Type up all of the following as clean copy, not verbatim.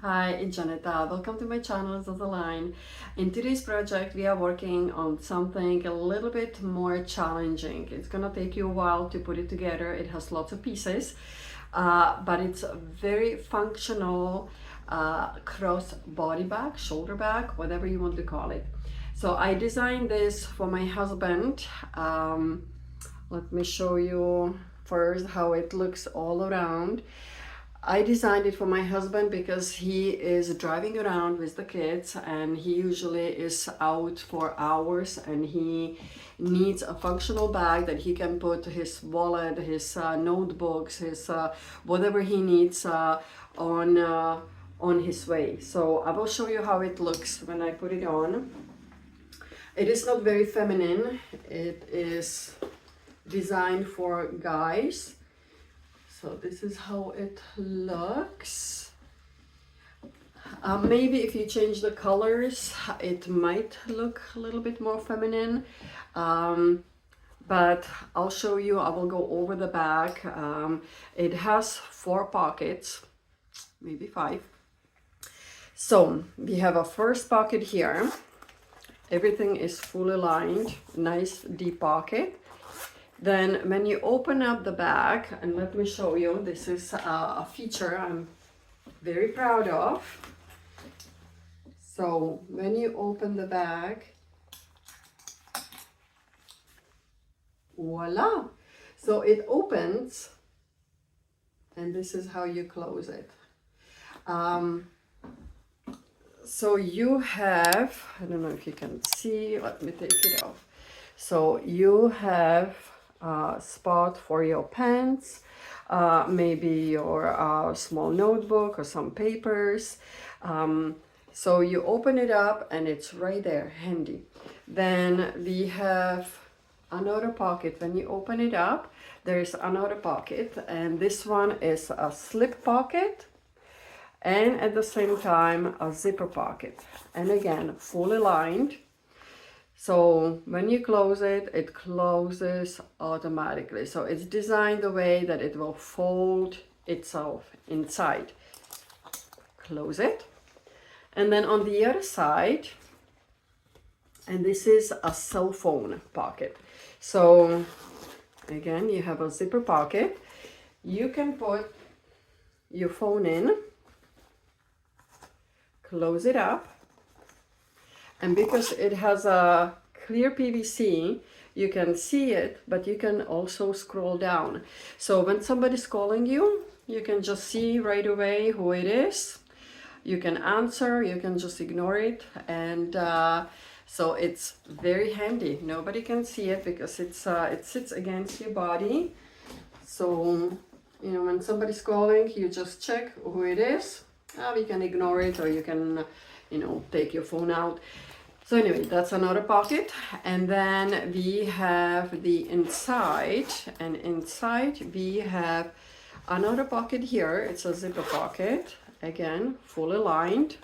Hi, it's Janeta. Welcome to my channel, Zaza. In today's project, we are working on something a little bit more challenging. It's gonna take you a while to put it together. It has lots of pieces, but it's a very functional cross body bag, shoulder bag, whatever you want to call it. So I designed this for my husband. Let me show you first how it looks all around. I designed it for my husband because he is driving around with the kids and he usually is out for hours and he needs a functional bag that he can put his wallet, his notebooks, his whatever he needs on his way. So I will show you how it looks when I put it on. It is not very feminine. It is designed for guys. So this is how it looks. Maybe if you change the colors, it might look a little bit more feminine. But I'll show you, I will go over the back. It has 4 pockets, maybe 5. So we have a first pocket here. Everything is fully lined, nice deep pocket. Then when you open up the bag, and let me show you, this is a feature I'm very proud of. So when you open the bag, voila! So it opens, and this is how you close it. So you have, I don't know if you can see, let me take it off. So you have spot for your pens, maybe your small notebook or some papers. So you open it up and it's right there, handy. Then we have another pocket. When you open it up, there's another pocket, and this one is a slip pocket and at the same time a zipper pocket. And again, fully lined. So when you close it, it closes automatically. So it's designed the way that it will fold itself inside. Close it. And then on the other side, and this is a cell phone pocket. So again, you have a zipper pocket. You can put your phone in, close it up. And because it has a clear PVC, you can see it, but you can also scroll down. So when somebody's calling you, you can just see right away who it is. You can answer, you can just ignore it. And so it's very handy. Nobody can see it because it sits against your body. So, you know, when somebody's calling, you just check who it is. We can ignore it, or you can, you know, take your phone out. So anyway, that's another pocket. And then we have the inside, and inside we have another pocket here. It's a zipper pocket, again, fully lined.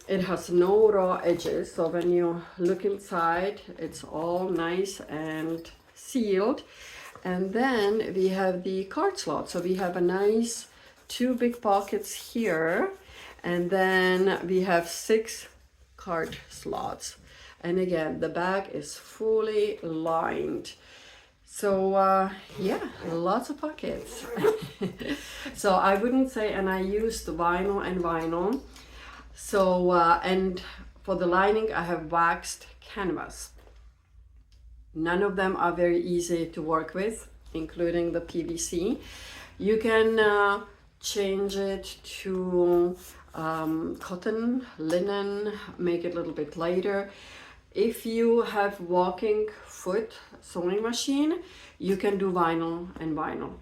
It has no raw edges, so when you look inside, it's all nice and sealed. And then we have the card slot. So we have a nice 2 big pockets here, and then we have 6 card slots. And again, the bag is fully lined. So yeah, lots of pockets. So I wouldn't say, and I used vinyl and vinyl. So and for the lining, I have waxed canvas. None of them are very easy to work with, including the PVC. You can change it to cotton, linen, make it a little bit lighter. If you have walking foot sewing machine, you can do vinyl and vinyl,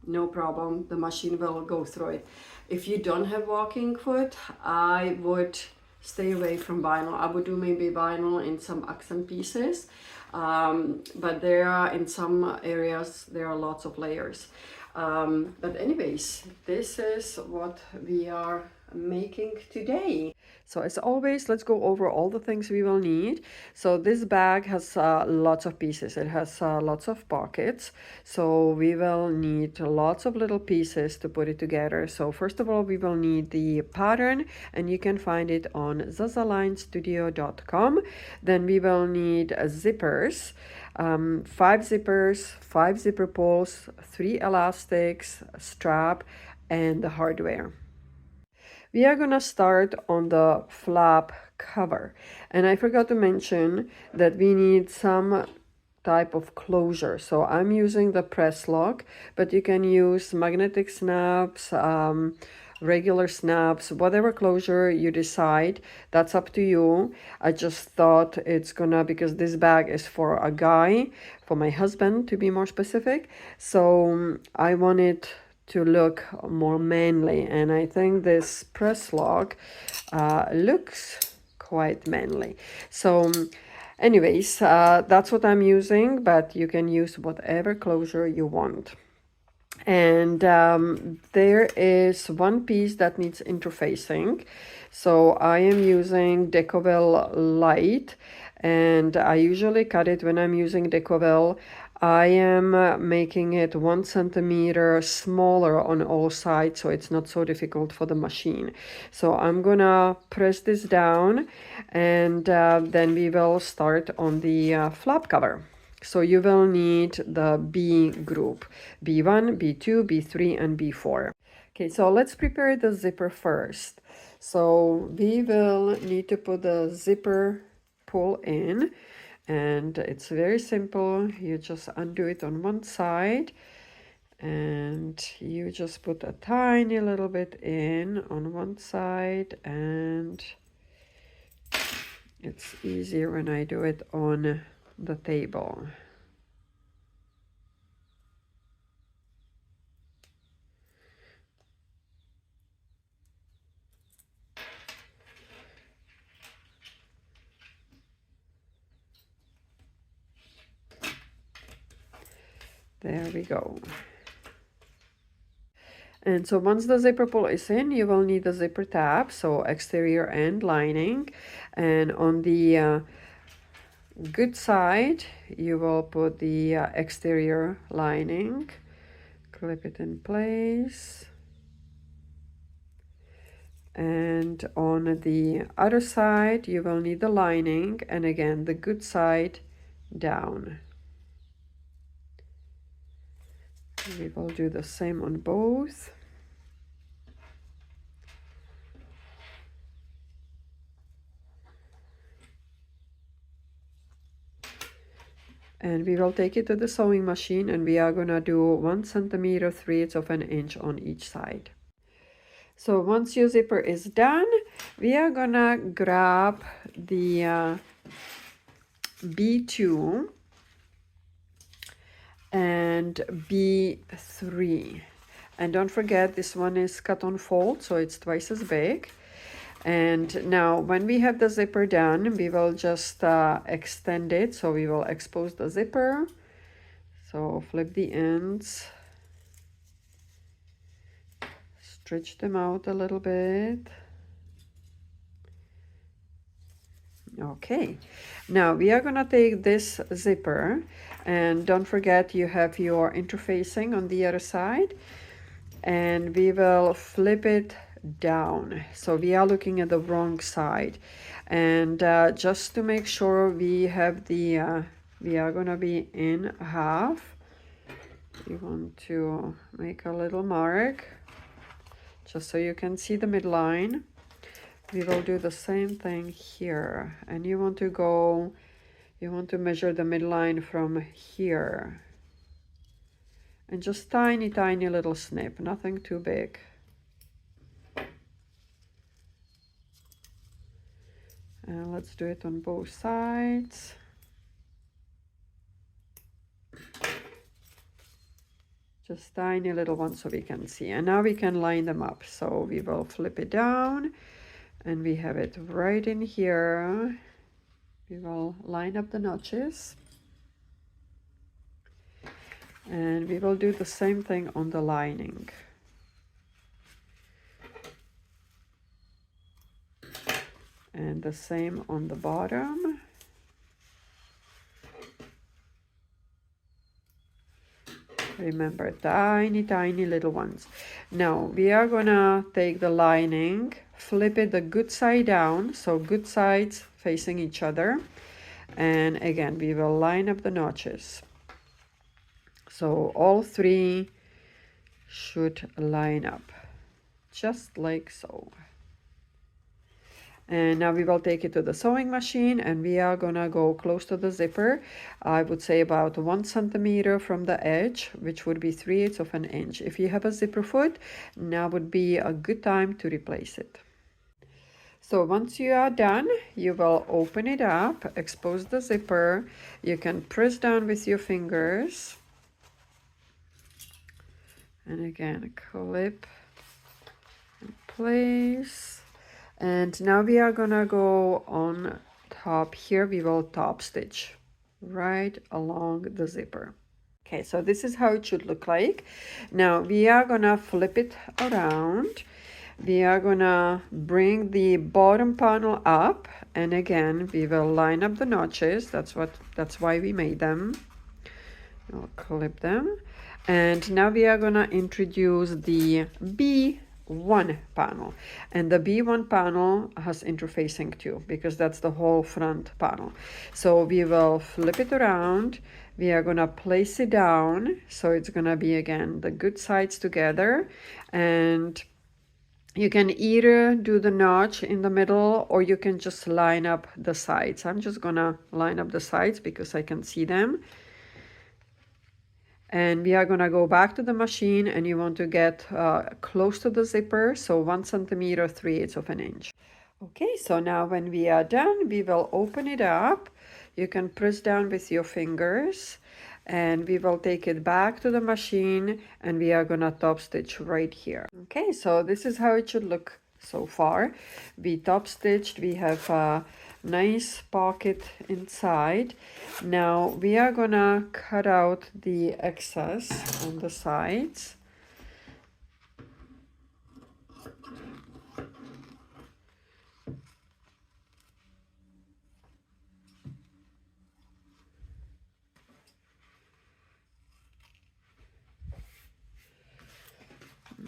no problem. The machine will go through it. If you don't have walking foot, I would stay away from vinyl. I would do maybe vinyl in some accent pieces, but there are in some areas there are lots of layers. But anyways, this is what we are making today. So as always, let's go over all the things we will need. So this bag has lots of pieces. It has lots of pockets. So we will need lots of little pieces to put it together. So first of all, we will need the pattern, and you can find it on zazalinestudio.com. Then we will need zippers. 5 zippers, 5 zipper pulls, 3 elastics, a strap, and the hardware. We are gonna start on the flap cover, and I forgot to mention that we need some type of closure. So I'm using the press lock, but you can use magnetic snaps, regular snaps, whatever closure you decide, that's up to you. I just thought it's gonna, because this bag is for a guy, for my husband to be more specific, so I wanted to look more manly, and I think this press lock looks quite manly. So anyways, that's what I'm using, but you can use whatever closure you want. And there is one piece that needs interfacing. So I am using Decovil Light, and I usually cut it when I'm using Decovil. I am making it 1 centimeter smaller on all sides, so it's not so difficult for the machine. So I'm gonna press this down, and then we will start on the flap cover. So you will need the B group, B1, B2, B3, and B4. Okay, so let's prepare the zipper first. So we will need to put the zipper pull in, and it's very simple. You just undo it on one side, and you just put a tiny little bit in on one side, and it's easier when I do it on the table. There we go. And so once the zipper pull is in, you will need the zipper tab, so exterior and lining. And on the good side, you will put the exterior lining, clip it in place. And on the other side, you will need the lining, and again, the good side down. We will do the same on both. And we will take it to the sewing machine, and we are gonna do 1 centimeter 3/8 of an inch on each side. So once your zipper is done, we are gonna grab the B2 and B3. And don't forget, this one is cut on fold, so it's twice as big. And now when we have the zipper done, we will just extend it. So we will expose the zipper. So flip the ends, stretch them out a little bit. Okay, now we are gonna take this zipper, and don't forget you have your interfacing on the other side, and we will flip it down. So we are looking at the wrong side, and just to make sure we have the we are gonna be in half. You want to make a little mark just so you can see the midline. We will do the same thing here, and you want to measure the midline from here, and just tiny little snip, nothing too big. And let's do it on both sides. Just tiny little ones so we can see, and now we can line them up. So we will flip it down, and we have it right in here. We will line up the notches, And we will do the same thing on the lining. And the same on the bottom. Remember, tiny, tiny little ones. Now we are gonna take the lining, flip it the good side down, so good sides facing each other. And again, we will line up the notches. So all three should line up, just like so. And now we will take it to the sewing machine and we are gonna go close to the zipper. I would say about 1 centimeter from the edge, which would be 3/8 of an inch. If you have a zipper foot, now would be a good time to replace it. So once you are done, you will open it up, expose the zipper. You can press down with your fingers. And again, clip in place. And now we are gonna go on top here. We will top stitch right along the zipper. Okay, so this is how it should look like. Now we are gonna flip it around. We are gonna bring the bottom panel up, and again we will line up the notches. That's why we made them. We'll clip them. And now we are gonna introduce the B1 panel, and the B1 panel has interfacing too, because that's the whole front panel. So we will flip it around. We are gonna place it down, so it's gonna be again the good sides together, and you can either do the notch in the middle or you can just line up the sides. I'm just gonna line up the sides because I can see them. And we are gonna go back to the machine, and you want to get close to the zipper, so 1 centimeter, 3/8 of an inch. Okay, so now when we are done, we will open it up. You can press down with your fingers, and we will take it back to the machine, and we are gonna top stitch right here. Okay, so this is how it should look so far. We top stitched, we have a nice pocket inside. Now we are gonna cut out the excess on the sides.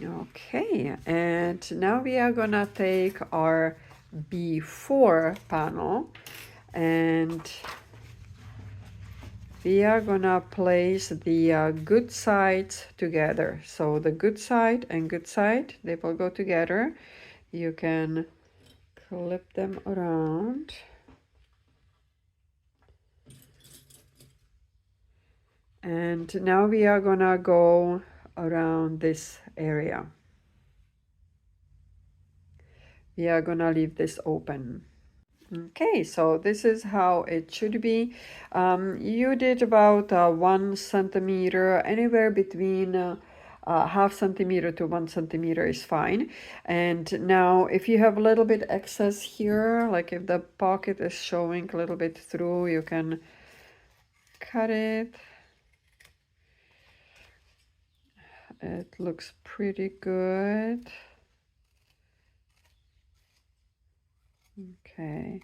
Okay, and now we are gonna take our B4 panel, and we are gonna place the good sides together. So the good side and good side, they will go together. You can clip them around. And now we are gonna go around this area. We are gonna leave this open. Okay, so this is how it should be. You did about 1 centimeter, anywhere between half centimeter to 1 centimeter is fine. And now if you have a little bit excess here, like if the pocket is showing a little bit through, you can cut it. It looks pretty good. Okay,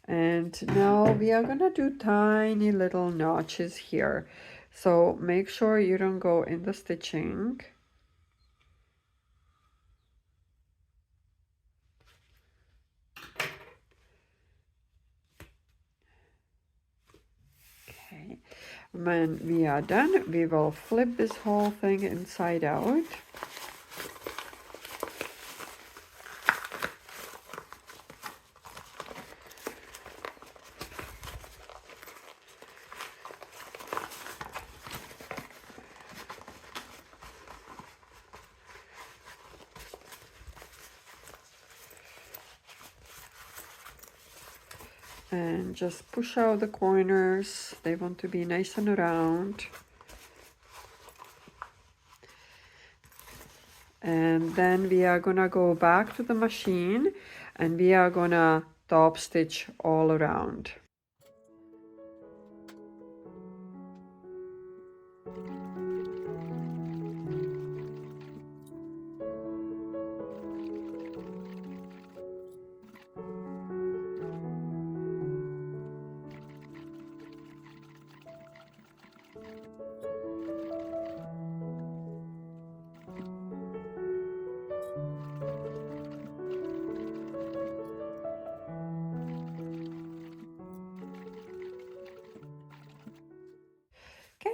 and now we are gonna do tiny little notches here. So make sure you don't go in the stitching. Okay, when we are done, we will flip this whole thing inside out. And just push out the corners. They want to be nice and round. And then we are gonna go back to the machine, and we are gonna top stitch all around.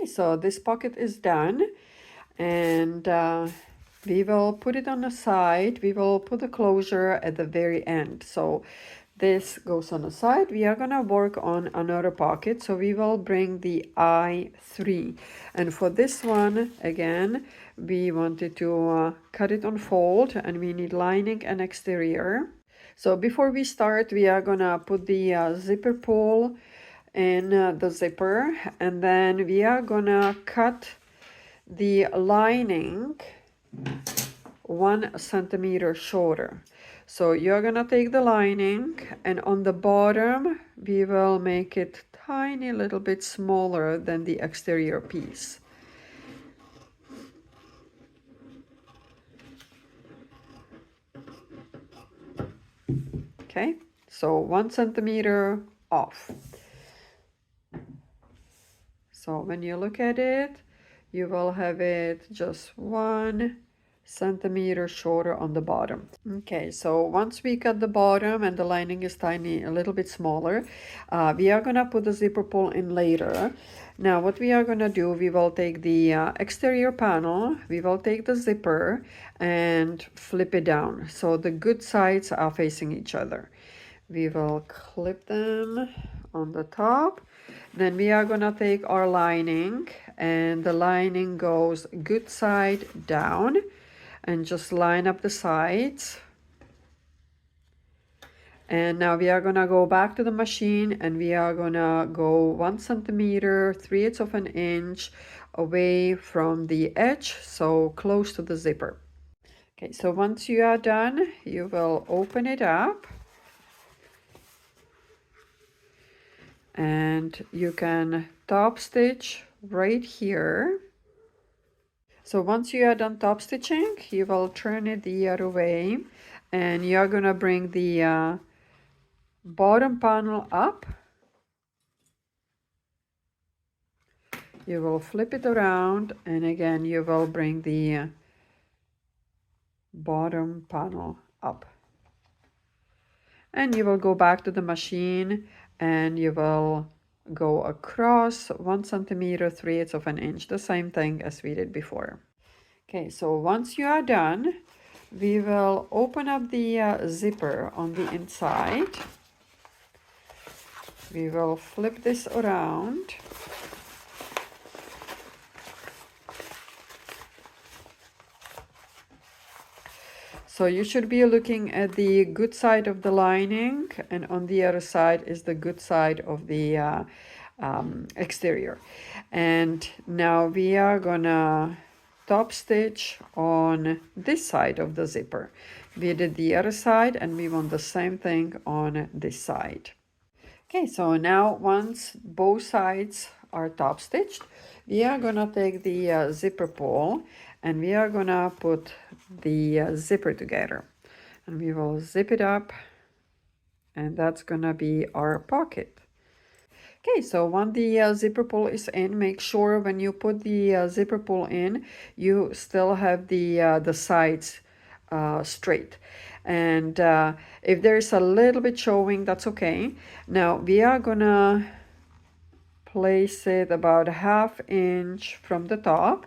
Okay, so this pocket is done, and we will put it on the side. We will put the closure at the very end. So this goes on the side. We are gonna work on another pocket. So we will bring the I3. And for this one, again, we wanted to cut it on fold, and we need lining and exterior. So before we start, we are gonna put the zipper pull in the zipper, and then we are gonna cut the lining 1 centimeter shorter. So you're gonna take the lining, and on the bottom we will make it tiny little bit smaller than the exterior piece. Okay, so 1 centimeter off. So when you look at it, you will have it just 1 centimeter shorter on the bottom. Okay, so once we cut the bottom and the lining is tiny, a little bit smaller, we are gonna put the zipper pull in later. Now what we are gonna do, we will take the exterior panel, we will take the zipper and flip it down so the good sides are facing each other. We will clip them on the top. Then we are gonna take our lining, and the lining goes good side down, and just line up the sides. And now we are gonna go back to the machine, and we are gonna go 1 centimeter, 3/8 of an inch away from the edge, so close to the zipper. Okay, so once you are done, you will open it up, and you can top stitch right here. So once you are done top stitching, you will turn it the other way, and you're gonna bring the bottom panel up. You will flip it around, and again you will bring the bottom panel up. And you will go back to the machine, and you will go across 1 centimeter, 3/8 of an inch, the same thing as we did before. Okay, so once you are done, we will open up the zipper on the inside. We will flip this around. So you should be looking at the good side of the lining, and on the other side is the good side of the exterior. And now we are gonna top stitch on this side of the zipper. We did the other side, and we want the same thing on this side. Okay, so now once both sides are top stitched, we are gonna take the zipper pull, and we are gonna put the zipper together, and we will zip it up, and that's gonna be our pocket. Okay, so when the zipper pull is in, make sure when you put the zipper pull in, you still have the sides straight. And if there's a little bit showing, that's okay. Now we are gonna place it about 1/2 inch from the top.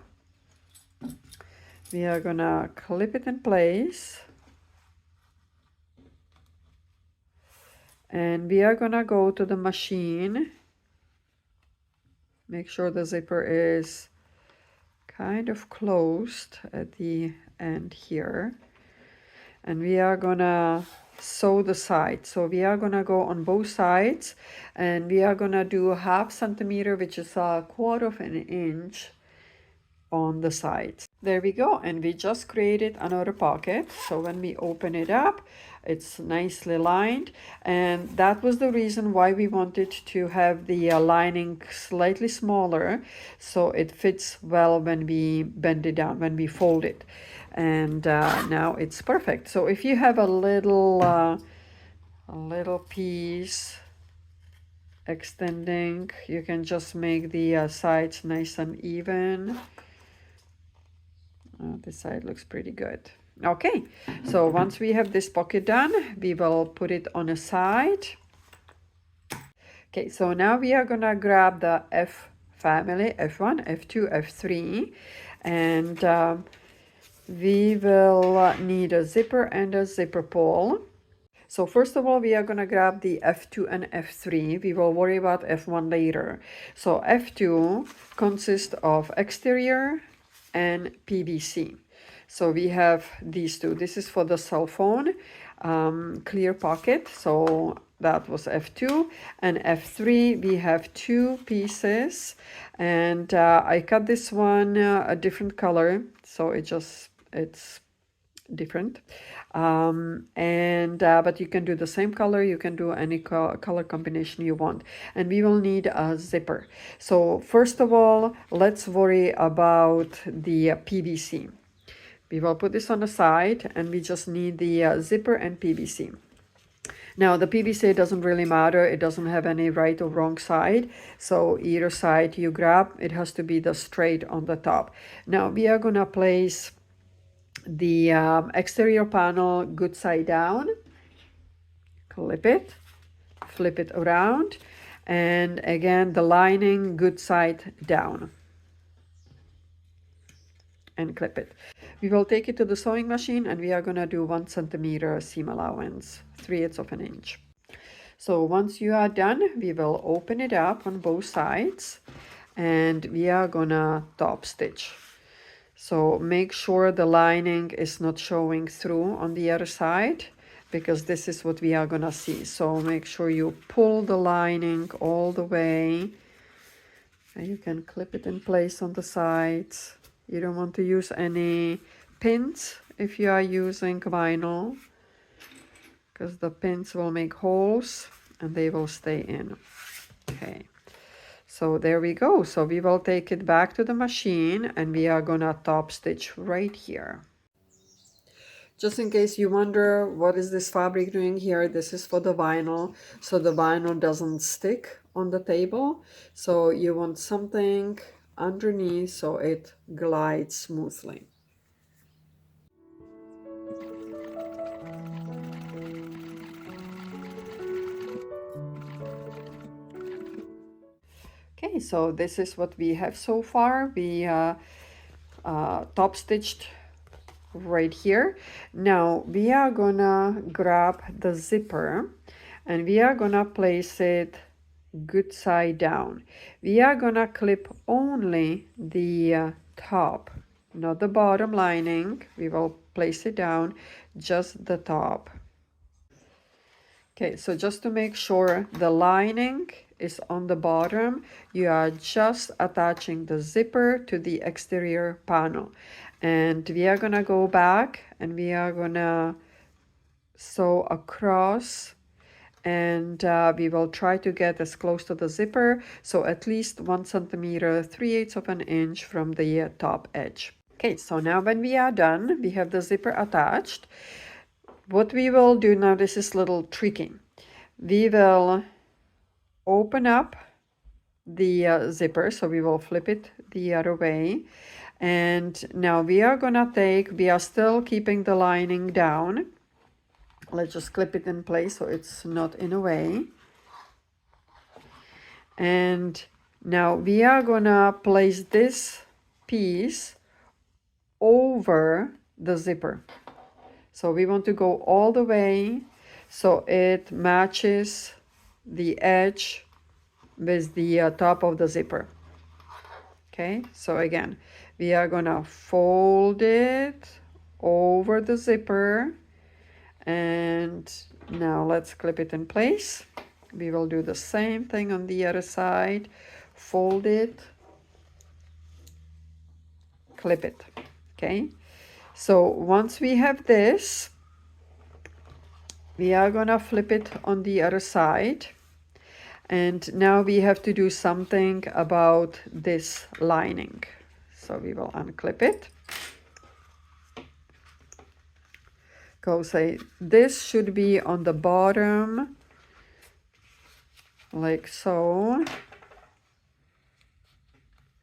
We are gonna clip it in place. And we are gonna go to the machine. Make sure the zipper is kind of closed at the end here. And we are gonna sew the sides. So we are gonna go on both sides, and we are gonna do 1/2 centimeter, which is 1/4 of an inch on the sides. There we go, and we just created another pocket. So when we open it up, it's nicely lined, and that was the reason why we wanted to have the lining slightly smaller, so it fits well when we bend it down, when we fold it. And now it's perfect. So if you have a little piece extending, you can just make the sides nice and even. This side looks pretty good. Okay, so once we have this pocket done, we will put it on a side. Okay, so now we are gonna grab the F family, F1, F2, F3. And we will need a zipper and a zipper pull. So first of all, we are going to grab the F2 and F3. We will worry about F1 later. So F2 consists of exterior and PVC. So we have these two. This is for the cell phone, clear pocket. So that was F2. And F3, we have two pieces. And I cut this one a different color. So it's different. But you can do the same color, you can do any color combination you want. And we will need a zipper. So first of all, let's worry about the PVC. We will put this on the side, and we just need the zipper and PVC. Now the PVC doesn't really matter, it doesn't have any right or wrong side, so either side you grab, it has to be the straight on the top. Now we are gonna place the exterior panel good side down, clip it, flip it around, and again the lining good side down, and clip it. We will take it to the sewing machine, and we are going to do 1 centimeter seam allowance, 3/8 of an inch. So once you are done, we will open it up on both sides, and we are gonna top stitch. So make sure the lining is not showing through on the other side, because this is what we are gonna see. So make sure you pull the lining all the way, and you can clip it in place on the sides. You don't want to use any pins if you are using vinyl, because the pins will make holes and they will stay in. Okay. So there we go. So we will take it back to the machine, and we are gonna top stitch right here. Just in case you wonder what is this fabric doing here, this is for the vinyl, so the vinyl doesn't stick on the table. So you want something underneath so it glides smoothly. Okay, so this is what we have so far. We top stitched right here. Now we are gonna grab the zipper, and we are gonna place it good side down. We are gonna clip only the top, not the bottom lining. We will place it down, just the top. Okay, so just to make sure the lining is on the bottom, you are just attaching the zipper to the exterior panel. And we are gonna go back, and we are gonna sew across, and we will try to get as close to the zipper, so at least 1 centimeter, 3/8 of an inch from the top edge. Okay, so now when we are done, we have the zipper attached. What we will do now, this is a little tricky. We will open up the zipper, so we will flip it the other way. And now we are gonna we are still keeping the lining down. Let's just clip it in place so it's not in a way. And now we are gonna place this piece over the zipper. So we want to go all the way so it matches the edge with the top of the zipper. Okay, so again, we are gonna fold it over the zipper, and now let's clip it in place. We will do the same thing on the other side. Fold it, clip it. Okay, so once we have this, we are gonna flip it on the other side. And now we have to do something about this lining. So we will unclip it. Go say this should be on the bottom, like so.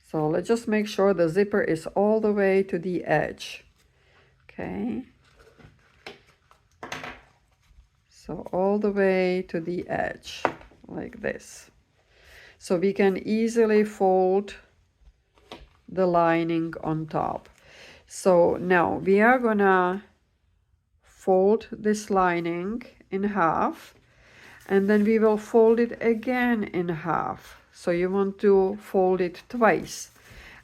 So let's just make sure the zipper is all the way to the edge. Okay. So all the way to the edge, like this. So we can easily fold the lining on top. So now we are gonna fold this lining in half, and then we will fold it again in half. So you want to fold it twice,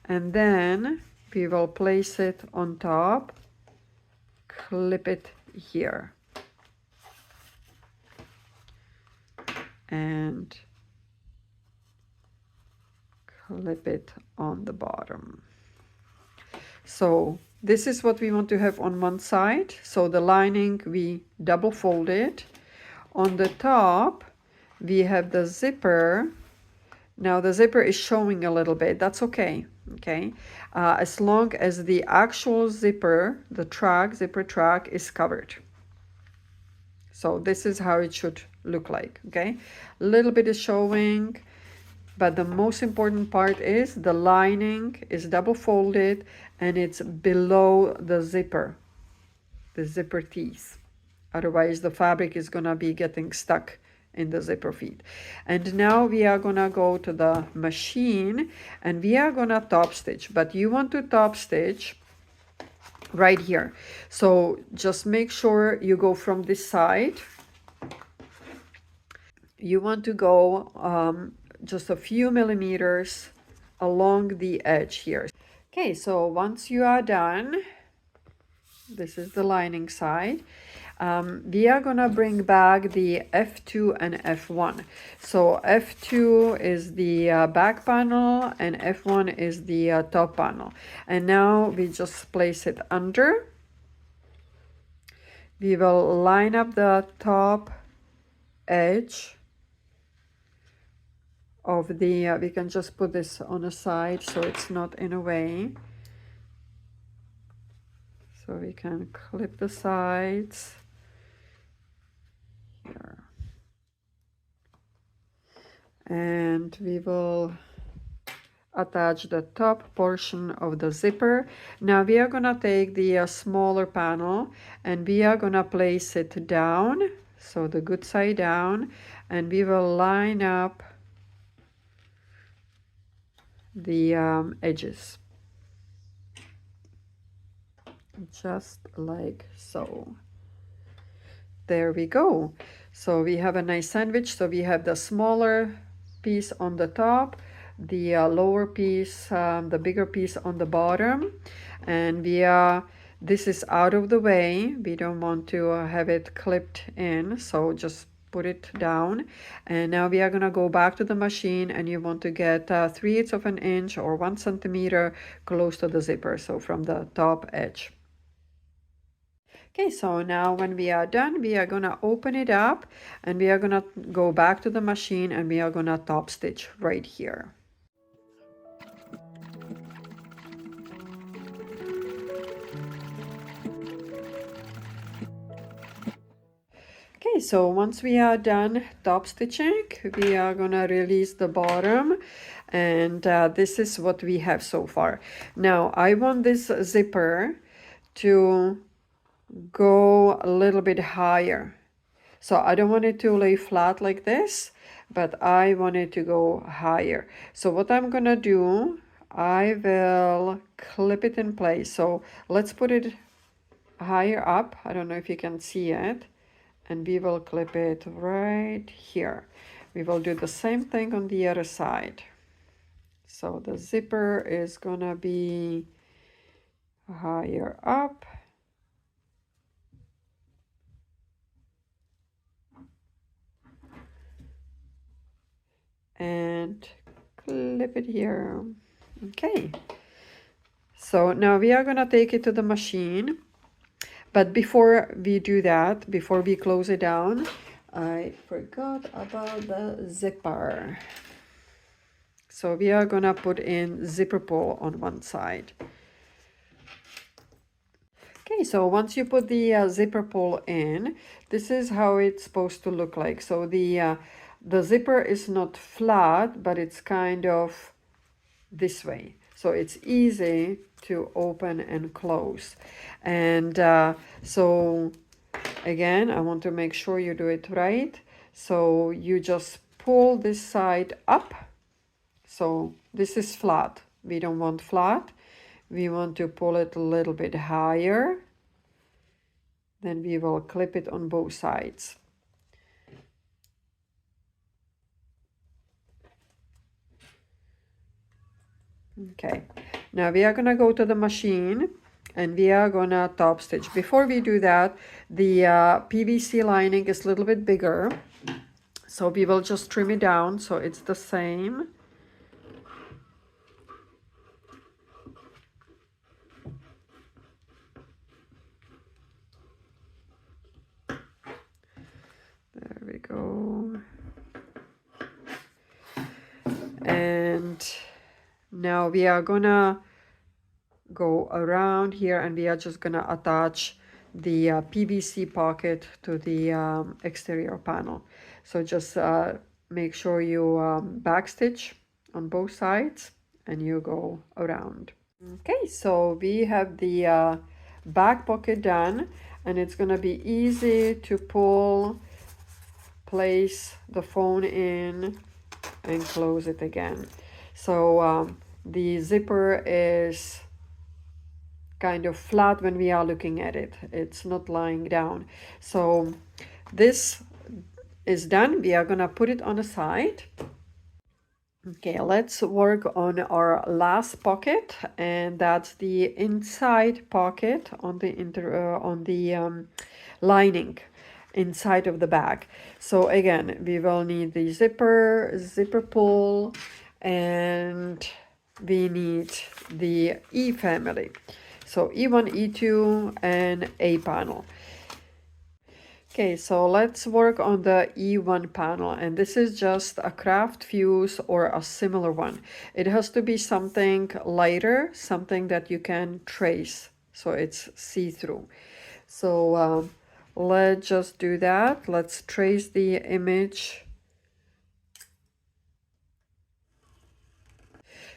and then we will place it on top, clip it here, and clip it on the bottom. So this is what we want to have on one side. So the lining we double fold it. On the top we have the zipper. Now the zipper is showing a little bit, that's okay, okay? As long as the actual zipper, the zipper track is covered. So this is how it should look like, okay? A little bit is showing, but the most important part is the lining is double folded and it's below the zipper teeth. Otherwise the fabric is gonna be getting stuck in the zipper feet. And now we are gonna go to the machine and we are gonna top stitch, but you want to top stitch right here. So just make sure you go from this side. You want to go just a few millimeters along the edge here. Okay, so once you are done, this is the lining side. We are gonna bring back the F2 and F1. So F2 is the back panel and F1 is the top panel. And now we just place it under. We will line up the top edge of the, we can just put this on the side so it's not in a way. So we can clip the sides here. And we will attach the top portion of the zipper. Now we are gonna take the smaller panel and we are gonna place it down, so the good side down, and we will line up the edges. Just like so. There we go. So we have a nice sandwich. So we have the smaller piece on the top, the lower piece, the bigger piece on the bottom, and this is out of the way. We don't want to have it clipped in, so just put it down. And now we are gonna go back to the machine, and you want to get 3/8 of an inch or 1 centimeter close to the zipper, so from the top edge. Okay, so now when we are done, we are gonna open it up and we are gonna go back to the machine and we are gonna top stitch right here. Okay, so once we are done top stitching, we are gonna release the bottom, and this is what we have so far. Now I want this zipper to go a little bit higher. So I don't want it to lay flat like this, but I want it to go higher. So what I'm gonna do, I will clip it in place. So let's put it higher up. I don't know if you can see it. And we will clip it right here. We will do the same thing on the other side. So the zipper is gonna be higher up. And clip it here. Okay, so now we are gonna take it to the machine, but before we do that, before we close it down, I forgot about the zipper. So we are gonna put in zipper pull on one side. Okay, so once you put the zipper pull in, this is how it's supposed to look like. So the zipper is not flat, but it's kind of this way. So it's easy to open and close. And so again, I want to make sure you do it right. So you just pull this side up So this is flat. We don't want flat. We want to pull it a little bit higher. Then we will clip it on both sides. Okay, now we are gonna go to the machine and we are gonna top stitch. Before we do that, the PVC lining is a little bit bigger, so we will just trim it down so it's the same. There we go. And now we are gonna go around here and we are just gonna attach the PVC pocket to the exterior panel. So just make sure you backstitch on both sides and you go around. Okay, so we have the back pocket done, and it's gonna be easy to pull, place the phone in and close it again. So the zipper is kind of flat when we are looking at it. It's not lying down. So this is done. We are gonna put it on the side. Okay, let's work on our last pocket, and that's the inside pocket on the lining inside of the bag. So again, we will need the zipper pull, and we need the E family. So E1, E2, and A panel. Okay, so let's work on the E1 panel, and this is just a craft fuse or a similar one. It has to be something lighter, something that you can trace, so it's see-through. So let's just do that. Let's trace the image.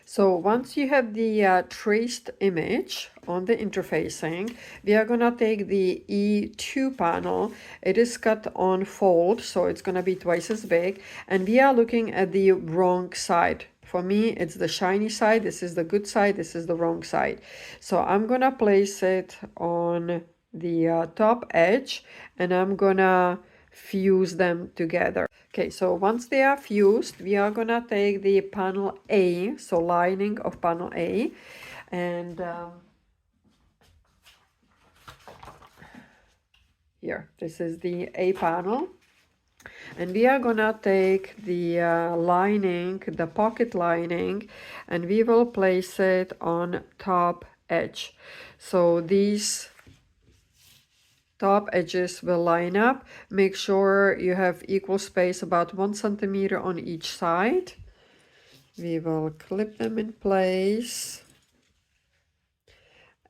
So once you have the traced image on the interfacing, we are gonna take the E2 panel. It is cut on fold, so it's gonna be twice as big, and we are looking at the wrong side. For me, it's the shiny side. This is the good side. This is the wrong side. So I'm gonna place it on the top edge, and I'm gonna fuse them together. Okay, so once they are fused, we are gonna take the panel A, so lining of panel A, and here, this is the A panel, and we are gonna take the lining, the pocket lining, and we will place it on top edge. So these top edges will line up. Make sure you have equal space, about 1 centimeter on each side. We will clip them in place,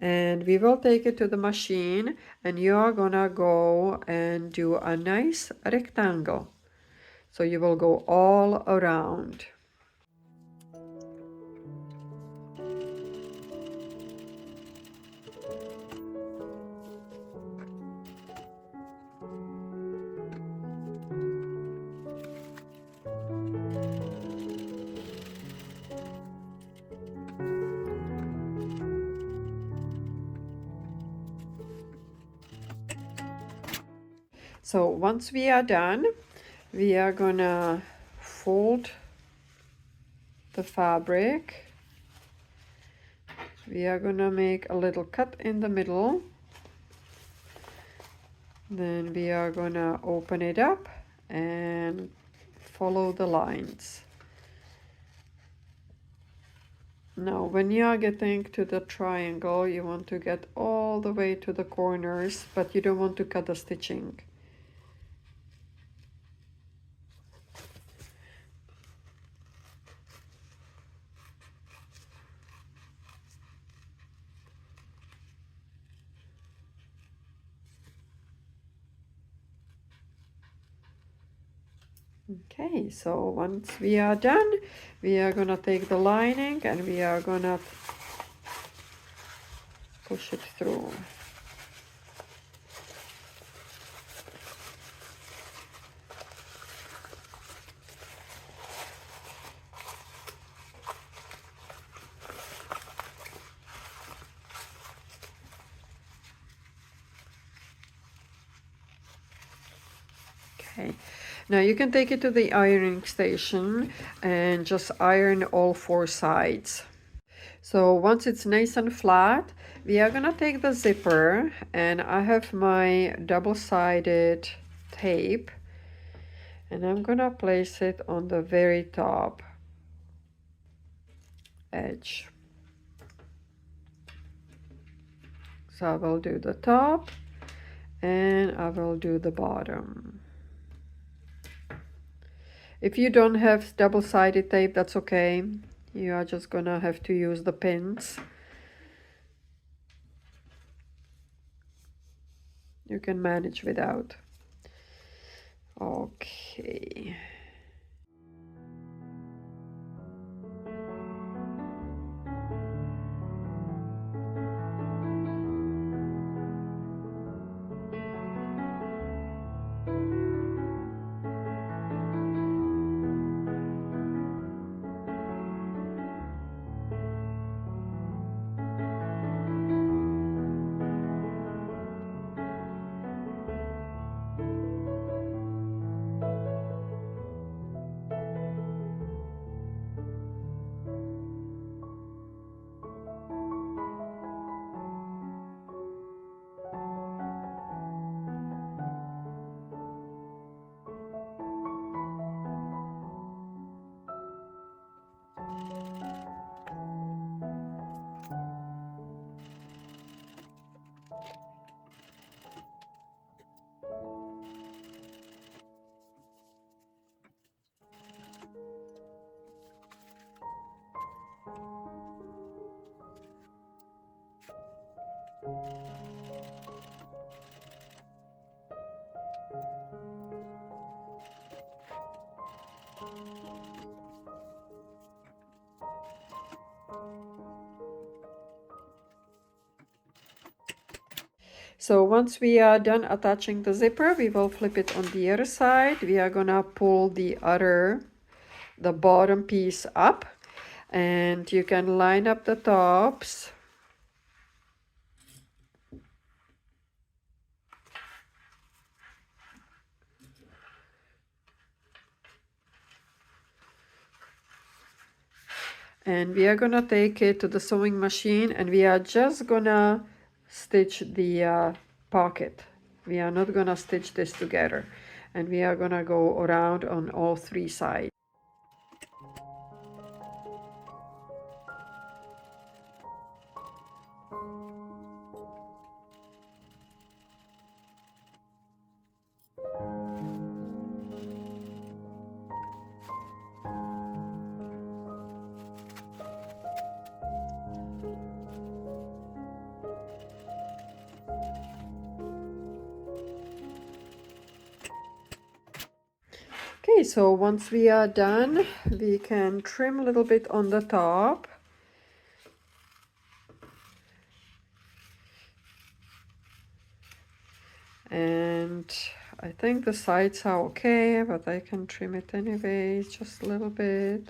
and we will take it to the machine, and you are gonna go and do a nice rectangle. So you will go all around. So once we are done, we are gonna fold the fabric. We are gonna make a little cut in the middle. Then we are gonna open it up and follow the lines. Now, when you are getting to the triangle, you want to get all the way to the corners, but you don't want to cut the stitching. Okay, so once we are done, we are gonna take the lining and we are gonna push it through. Okay. Now you can take it to the ironing station and just iron all 4 sides. So once it's nice and flat, we are gonna take the zipper, and I have my double-sided tape, and I'm gonna place it on the very top edge. So I will do the top and I will do the bottom. If you don't have double-sided tape, that's okay. You are just gonna have to use the pins. You can manage without. Okay. So once we are done attaching the zipper, we will flip it on the other side. We are gonna pull the bottom piece up, and you can line up the tops. And we are gonna take it to the sewing machine, and we are just gonna stitch the pocket. We are not gonna stitch this together, and we are gonna go around on all 3 sides. Okay, so once we are done, we can trim a little bit on the top. And I think the sides are okay, but I can trim it anyways, just a little bit.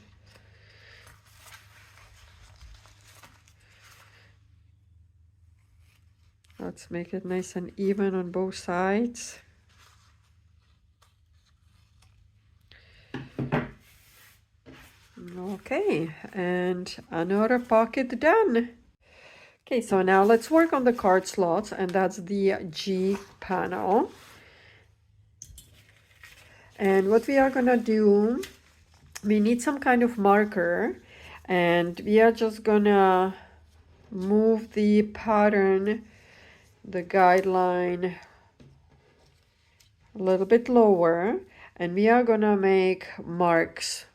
Let's make it nice and even on both sides. Okay, and another pocket done. Okay, so now let's work on the card slots, and that's the G panel. And what we are gonna do, we need some kind of marker, and we are just gonna move the pattern, the guideline, a little bit lower, and we are gonna make marks.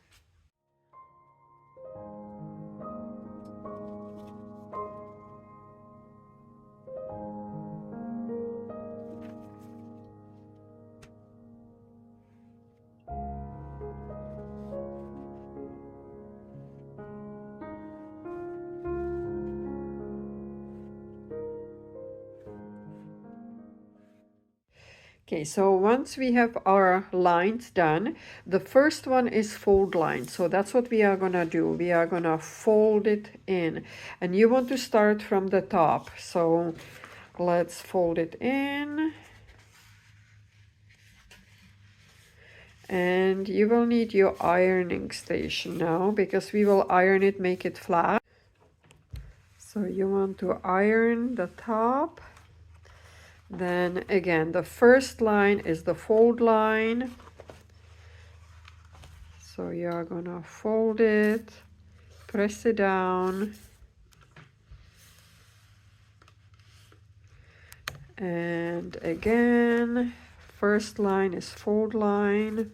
Okay, so once we have our lines done, the first one is fold line. So that's what we are gonna do. We are gonna fold it in, and you want to start from the top. So let's fold it in. And you will need your ironing station now because we will iron it, make it flat. So you want to iron the top. Then again, the first line is the fold line. So you are gonna fold it, press it down. And again, first line is fold line.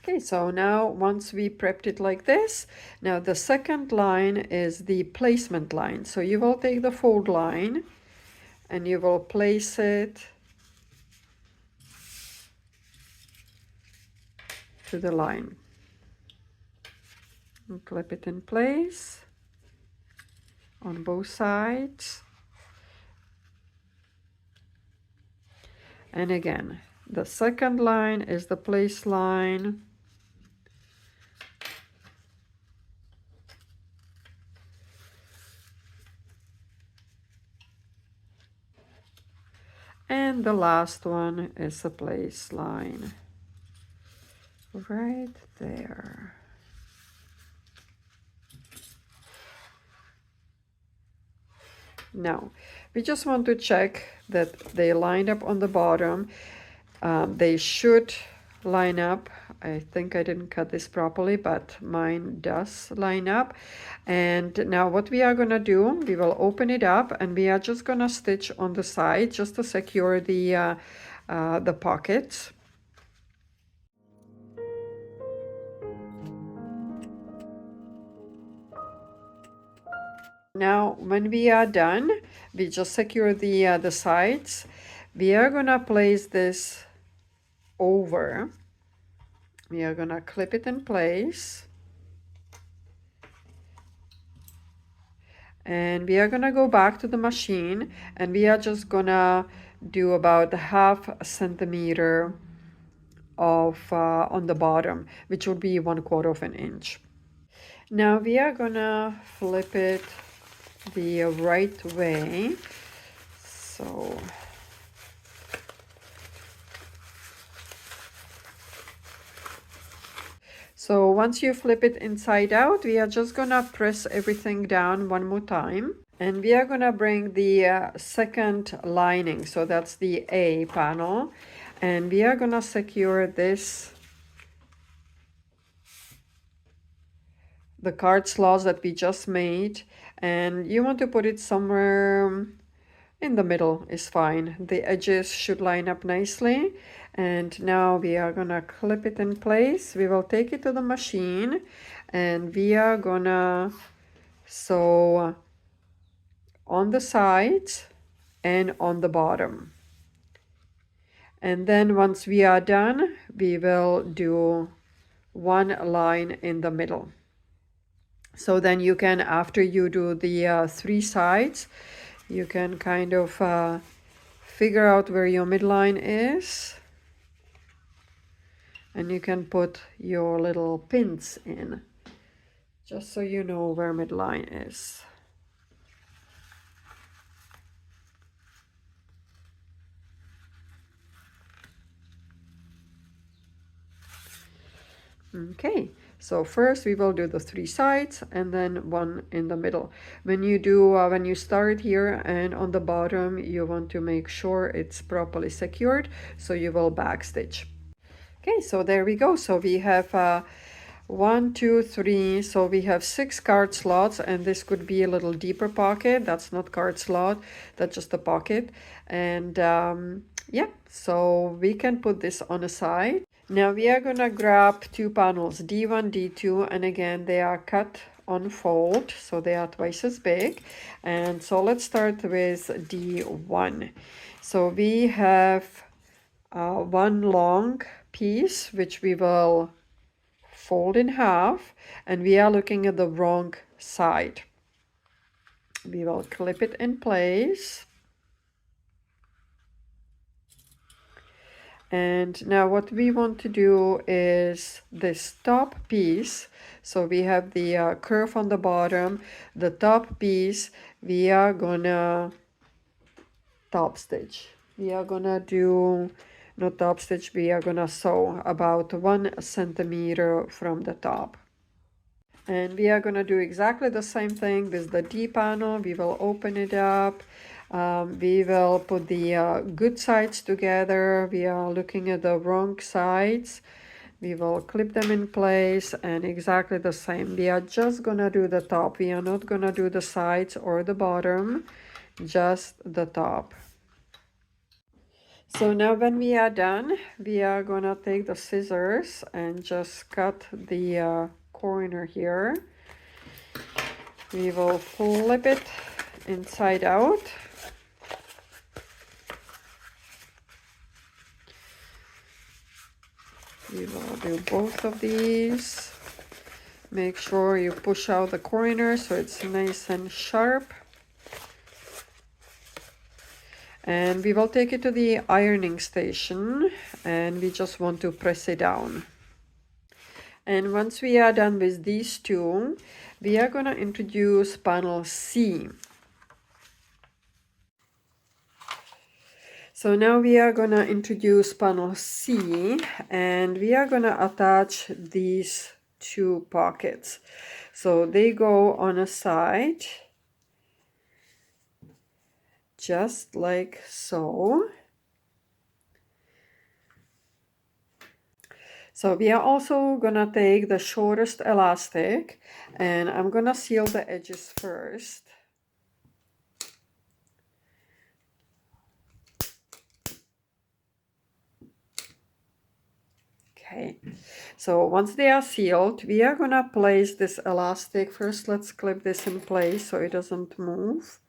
Okay, so now once we prepped it like this, now the second line is the placement line. So you will take the fold line and you will place it to the line. And clip it in place on both sides. And again, the second line is the place line. And the last one is a place line right there. Now, we just want to check that they lined up on the bottom. They should line up. I think I didn't cut this properly, but mine does line up. And now what we are gonna do, we will open it up and we are just gonna stitch on the side just to secure the pockets. Now, when we are done, we just secure the sides. We are gonna place this over. We are gonna clip it in place. And we are gonna go back to the machine and we are just gonna do about 1/2 centimeter of on the bottom, which would be 1/4 inch. Now we are gonna flip it the right way. So once you flip it inside out, we are just gonna press everything down one more time. And we are gonna bring the second lining, so that's the A panel. And we are gonna secure this, the card slots that we just made. And you want to put it somewhere in the middle is fine. The edges should line up nicely. And now we are gonna clip it in place. We will take it to the machine and we are gonna sew on the sides and on the bottom. And then once we are done, we will do one line in the middle. So then you can, after you do the 3 sides, you can kind of figure out where your midline is. And you can put your little pins in, just so you know where midline is. Okay, so first we will do the 3 sides and then one in the middle. When you do, when you start here and on the bottom, you want to make sure it's properly secured, so you will backstitch. Okay, so there we go. So we have 1, 2, 3. So we have 6 card slots, and this could be a little deeper pocket. That's not card slot, that's just a pocket. And yeah, so we can put this on a side. Now we are gonna grab 2 panels, D1, D2, and again they are cut on fold, so they are twice as big. And so let's start with D1. So we have one long piece which we will fold in half, and we are looking at the wrong side. We will clip it in place. And now what we want to do is this top piece. So we have the curve on the bottom, the top piece, we are gonna top stitch. We are gonna do, not top stitch, we are gonna sew about 1 centimeter from the top. And we are gonna do exactly the same thing with the D panel. We will open it up. We will put the good sides together. We are looking at the wrong sides. We will clip them in place and exactly the same. We are just gonna do the top. We are not gonna do the sides or the bottom, just the top. So now when we are done, we are gonna take the scissors and just cut the corner here. We will flip it inside out. We will do both of these. Make sure you push out the corner so it's nice and sharp. And we will take it to the ironing station and we just want to press it down. And once we are done with these two, we are going to introduce panel C. So now we are going to introduce panel C and we are going to attach these two pockets. So they go on a side, just like so. So we are also going to take the shortest elastic and I'm going to seal the edges first. Okay, so once they are sealed, we are going to place this elastic. First, let's clip this in place so it doesn't move.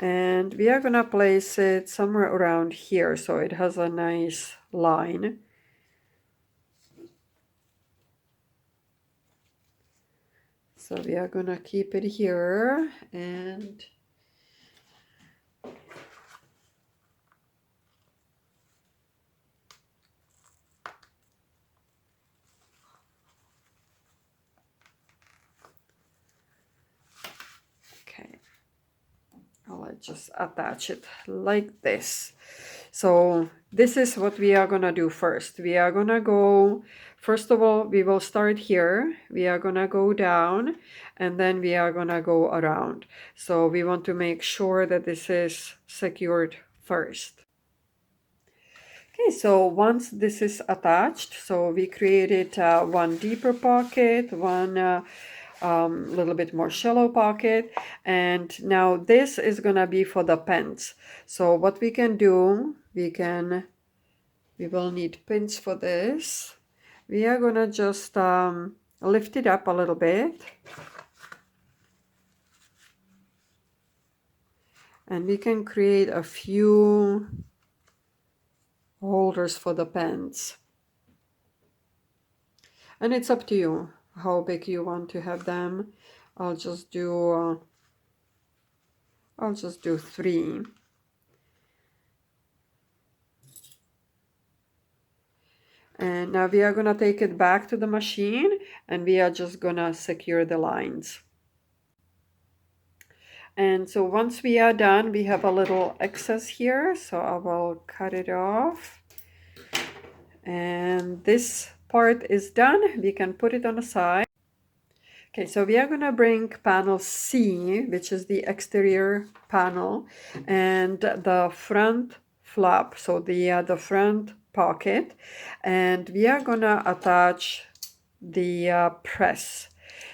And we are going to place it somewhere around here so it has a nice line. So we are going to keep it here and okay. Let's just attach it like this. So this is what we are gonna do first. We are gonna go, first of all, we will start here. We are gonna go down and then we are gonna go around. So we want to make sure that this is secured first. Okay, so once this is attached, so we created one deeper pocket, one little bit more shallow pocket, and now this is gonna be for the pins. So what we can do, we will need pins for this. We are gonna just lift it up a little bit and we can create a few holders for the pens, and it's up to you how big you want to have them. I'll just do 3. And now we are gonna take it back to the machine and we are just gonna secure the lines. And so once we are done, we have a little excess here, so I will cut it off. And this part is done. We can put it on the side. Okay, so we are gonna bring panel C, which is the exterior panel, and the front flap, so the front pocket, and we are gonna attach the press.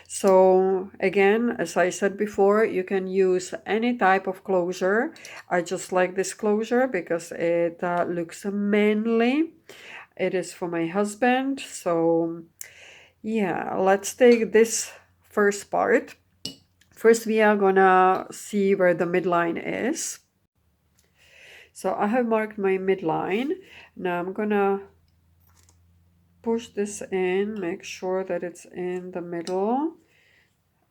So again, as I said before, you can use any type of closure. I just like this closure because it looks manly. It is for my husband. So yeah, let's take this first part. First, we are gonna see where the midline is. So I have marked my midline. Now I'm gonna push this in, make sure that it's in the middle.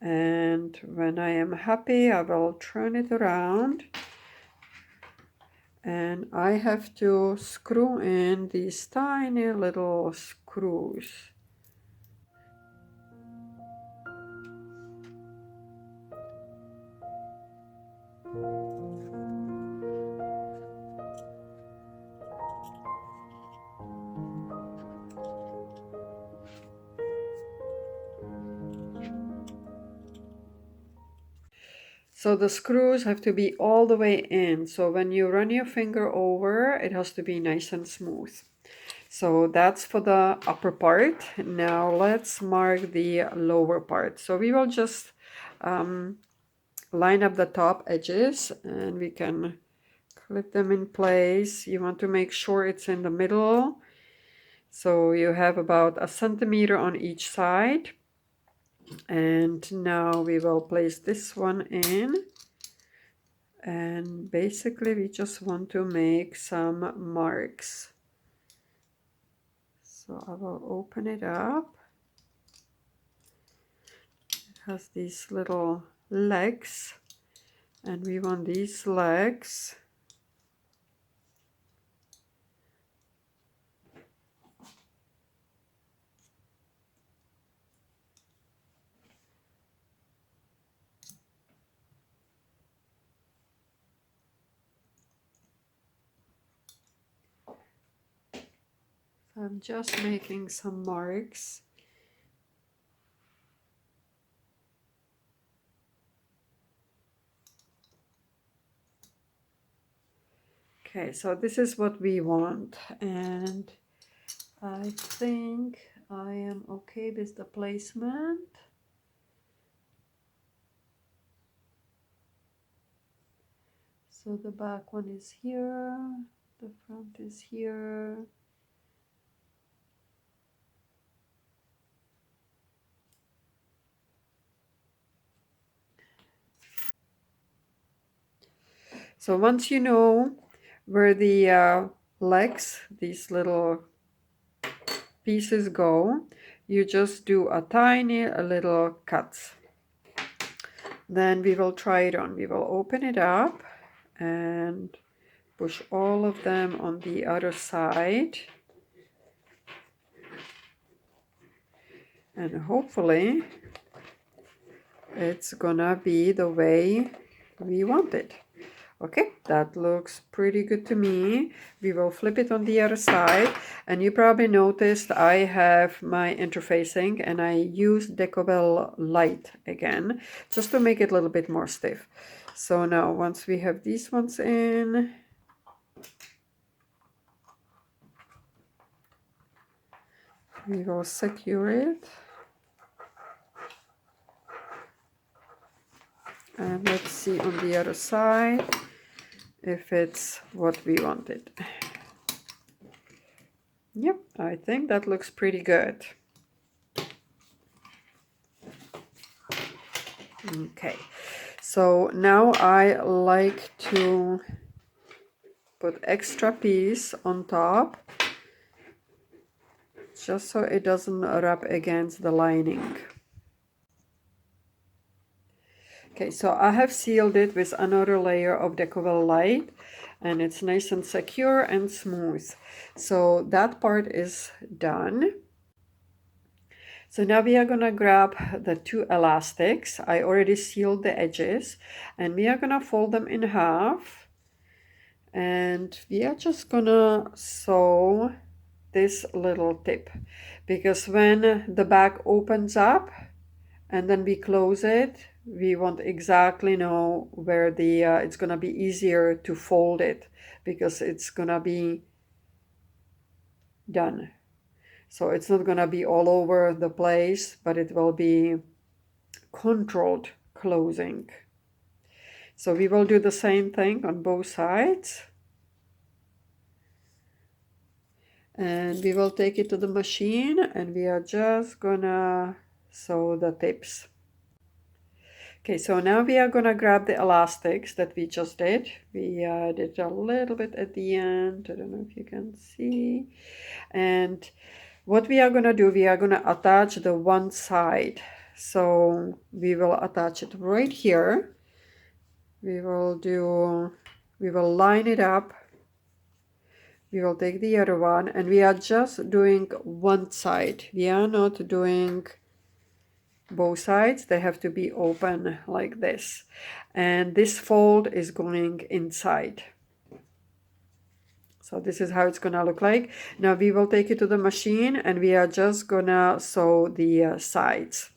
And when I am happy, I will turn it around. And I have to screw in these tiny little screws. So the screws have to be all the way in. So when you run your finger over, it has to be nice and smooth. So that's for the upper part. Now let's mark the lower part. So we will just line up the top edges and we can clip them in place. You want to make sure it's in the middle. So you have about 1 centimeter on each side. And now we will place this one in. And basically we just want to make some marks. So I will open it up. It has these little legs and we want these legs I'm just making some marks. Okay, so this is what we want, and I think I am okay with the placement. So the back one is here, the front is here. So once you know where the legs, these little pieces go, you just do a tiny little cuts. Then we will try it on. We will open it up and push all of them on the other side. And hopefully it's gonna be the way we want it. Okay, that looks pretty good to me. We will flip it on the other side, and you probably noticed I have my interfacing and I use Decobel Light again, just to make it a little bit more stiff. So now once we have these ones in, we will secure it. And let's see on the other side if it's what we wanted. Yep, I think that looks pretty good. Okay, so now I like to put extra piece on top, just so it doesn't rub against the lining. Okay, so I have sealed it with another layer of Decobel Light, and it's nice and secure and smooth. So that part is done. So now we are gonna grab the 2 elastics. I already sealed the edges, and we are gonna fold them in half. And we are just gonna sew this little tip, because when the bag opens up and then we close it, we want exactly know where the it's gonna be easier to fold it, because it's gonna be done. So it's not gonna be all over the place, but it will be controlled closing. So we will do the same thing on both sides. And we will take it to the machine and we are just gonna sew the tips. Okay, so now we are gonna grab the elastics that we just did. We did a little bit at the end. I don't know if you can see. And what we are gonna do, we are gonna attach the one side So we will attach it right here. We will line it up. We will take the other one, and we are just doing one side. We are not doing both sides. They have to be open like this. And this fold is going inside. So this is how it's gonna look like. Now we will take it to the machine and we are just gonna sew the sides.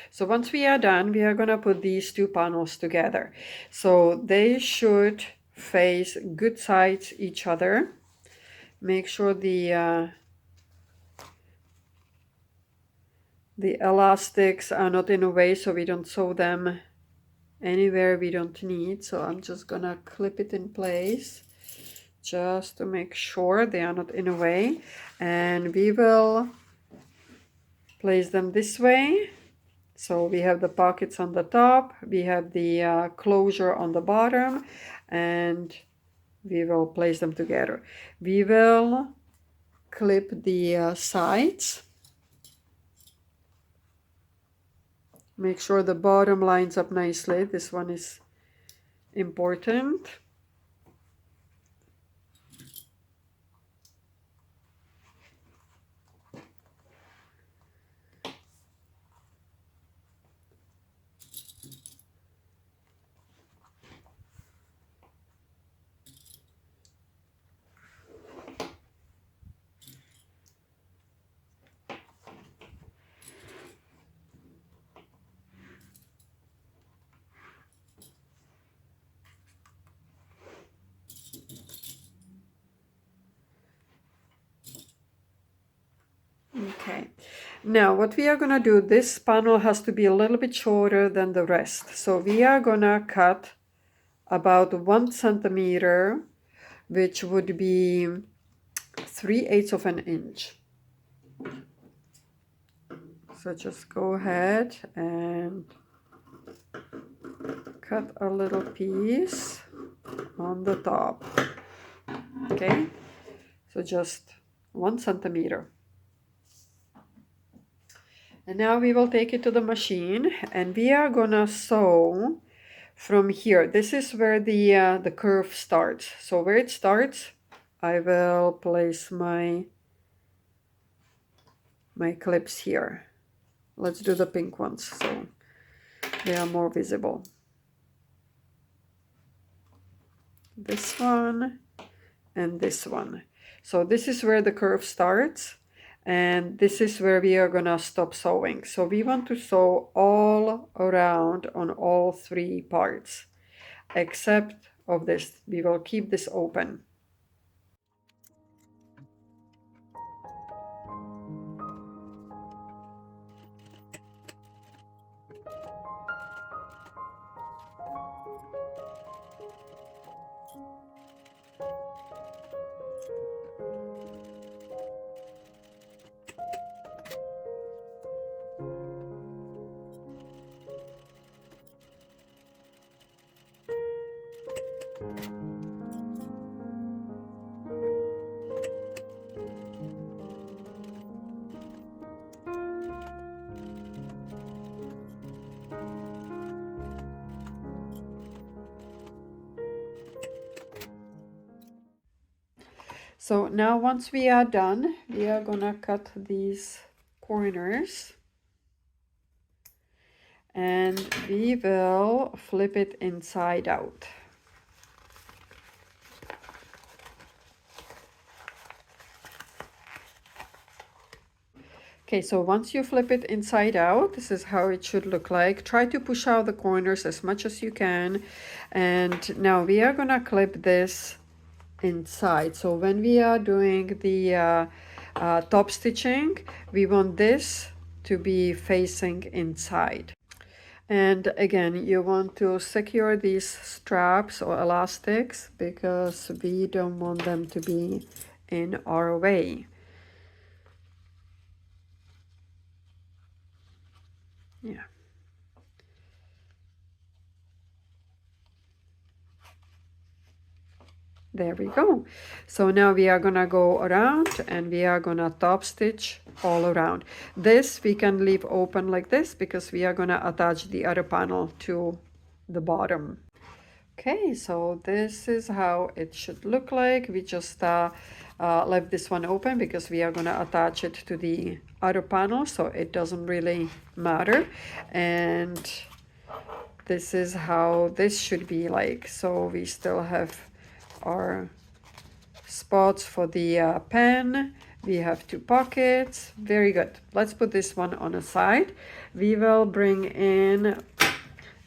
So once we are done, we are gonna put these two panels together. So they should face good sides each other. Make sure the elastics are not in a way so we don't sew them anywhere we don't need. So I'm just gonna clip it in place just to make sure they are not in a way, and we will place them this way. So we have the pockets on the top, we have the closure on the bottom, and we will place them together. We will clip the sides. Make sure the bottom lines up nicely. This one is important. Okay, now what we are gonna do, this panel has to be a little bit shorter than the rest. So we are gonna cut about 1 centimeter, which would be 3/8 of an inch. So just go ahead and cut a little piece on the top. Okay, so just 1 centimeter. And now we will take it to the machine and we are gonna sew from here. This is where the curve starts. So where it starts, I will place my clips here. Let's do the pink ones so they are more visible. This one and this one. So this is where the curve starts, and this is where we are gonna stop sewing. So we want to sew all around on all 3 parts, except of this. We will keep this open. So now once we are done, we are gonna cut these corners and we will flip it inside out. Okay, so once you flip it inside out, this is how it should look like. Try to push out the corners as much as you can. And now we are gonna clip this inside. So when we are doing the top stitching, we want this to be facing inside. And again, you want to secure these straps or elastics because we don't want them to be in our way. Yeah. There we go. So now we are gonna go around and we are gonna top stitch all around. This we can leave open like this because we are gonna attach the other panel to the bottom. Okay, so this is how it should look like. We just left this one open because we are gonna attach it to the other panel, so it doesn't really matter. And this is how this should be like. So we still have our spots for the pen. We have 2 pockets. Very good. Let's put this one on a side. We will bring in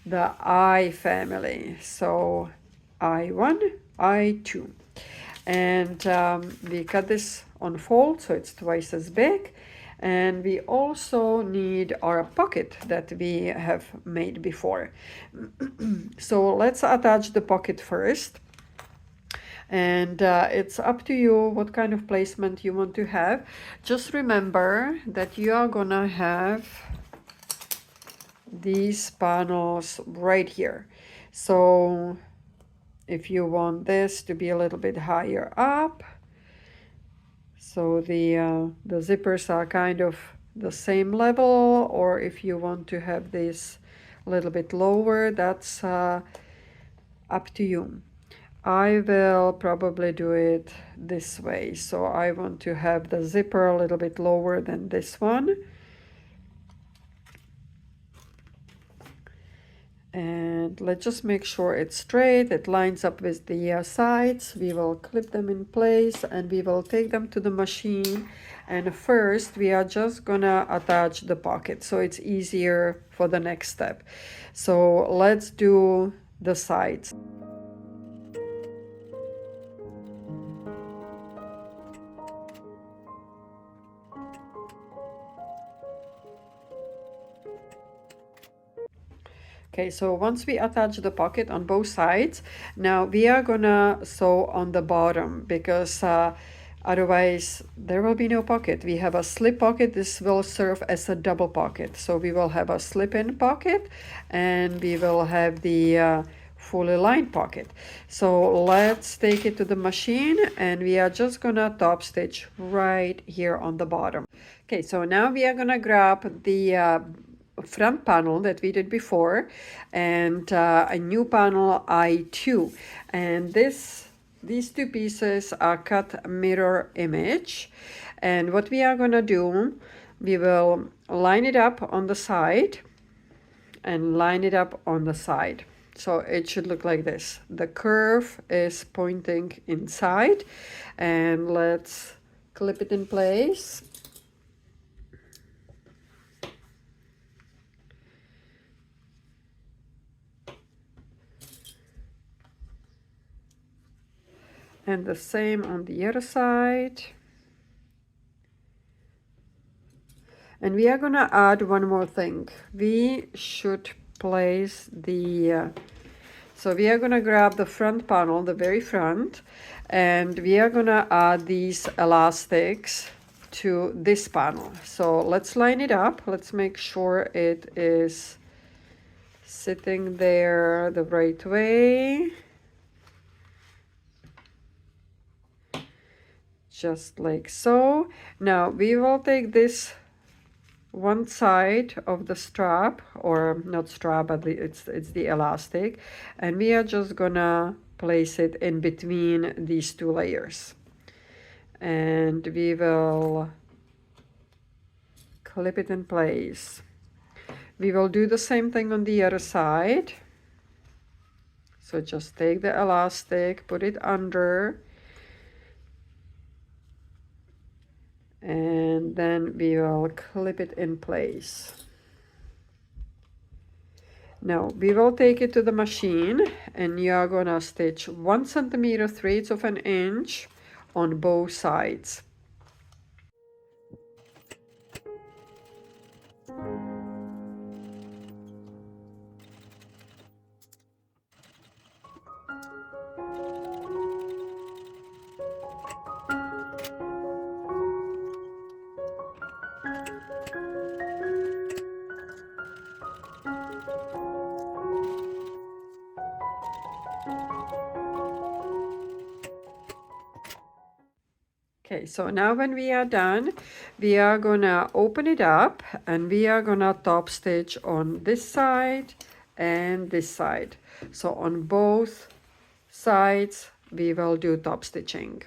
the I family. So I1, I2. And we cut this on fold so it's twice as big. And we also need our pocket that we have made before. So let's attach the pocket first. And it's up to you what kind of placement you want to have. Just remember that you are gonna have these panels right here. So if you want this to be a little bit higher up, so the zippers are kind of the same level, or if you want to have this a little bit lower, that's up to you. I will probably do it this way. So I want to have the zipper a little bit lower than this one. And let's just make sure it's straight, it lines up with the sides. We will clip them in place and we will take them to the machine. And first we are just gonna attach the pocket so it's easier for the next step. So let's do the sides. Okay, so once we attach the pocket on both sides, now we are gonna sew on the bottom because otherwise there will be no pocket. We have a slip pocket. This will serve as a double pocket. So we will have a slip-in pocket and we will have the fully lined pocket. So let's take it to the machine and we are just gonna top stitch right here on the bottom. Okay, so now we are gonna grab the front panel that we did before and a new panel I2, and these 2 pieces are cut mirror image. And what we are gonna do, we will line it up on the side and line it up on the side. So it should look like this. The curve is pointing inside, and let's clip it in place. And the same on the other side. And we are gonna add one more thing. We should place the, so we are gonna grab the front panel, the very front, and we are gonna add these elastics to this panel. So let's line it up. Let's make sure it is sitting there the right way. Just like so. Now we will take this one side of the strap, or not strap, but it's the elastic, and we are just gonna place it in between these 2 layers. And we will clip it in place. We will do the same thing on the other side. So just take the elastic, put it under, and then we will clip it in place. Now we will take it to the machine and you are gonna stitch 1 centimeter 3/8 of an inch on both sides. Okay, so now when we are done, we are gonna open it up and we are gonna top stitch on this side and this side. So on both sides, we will do top stitching.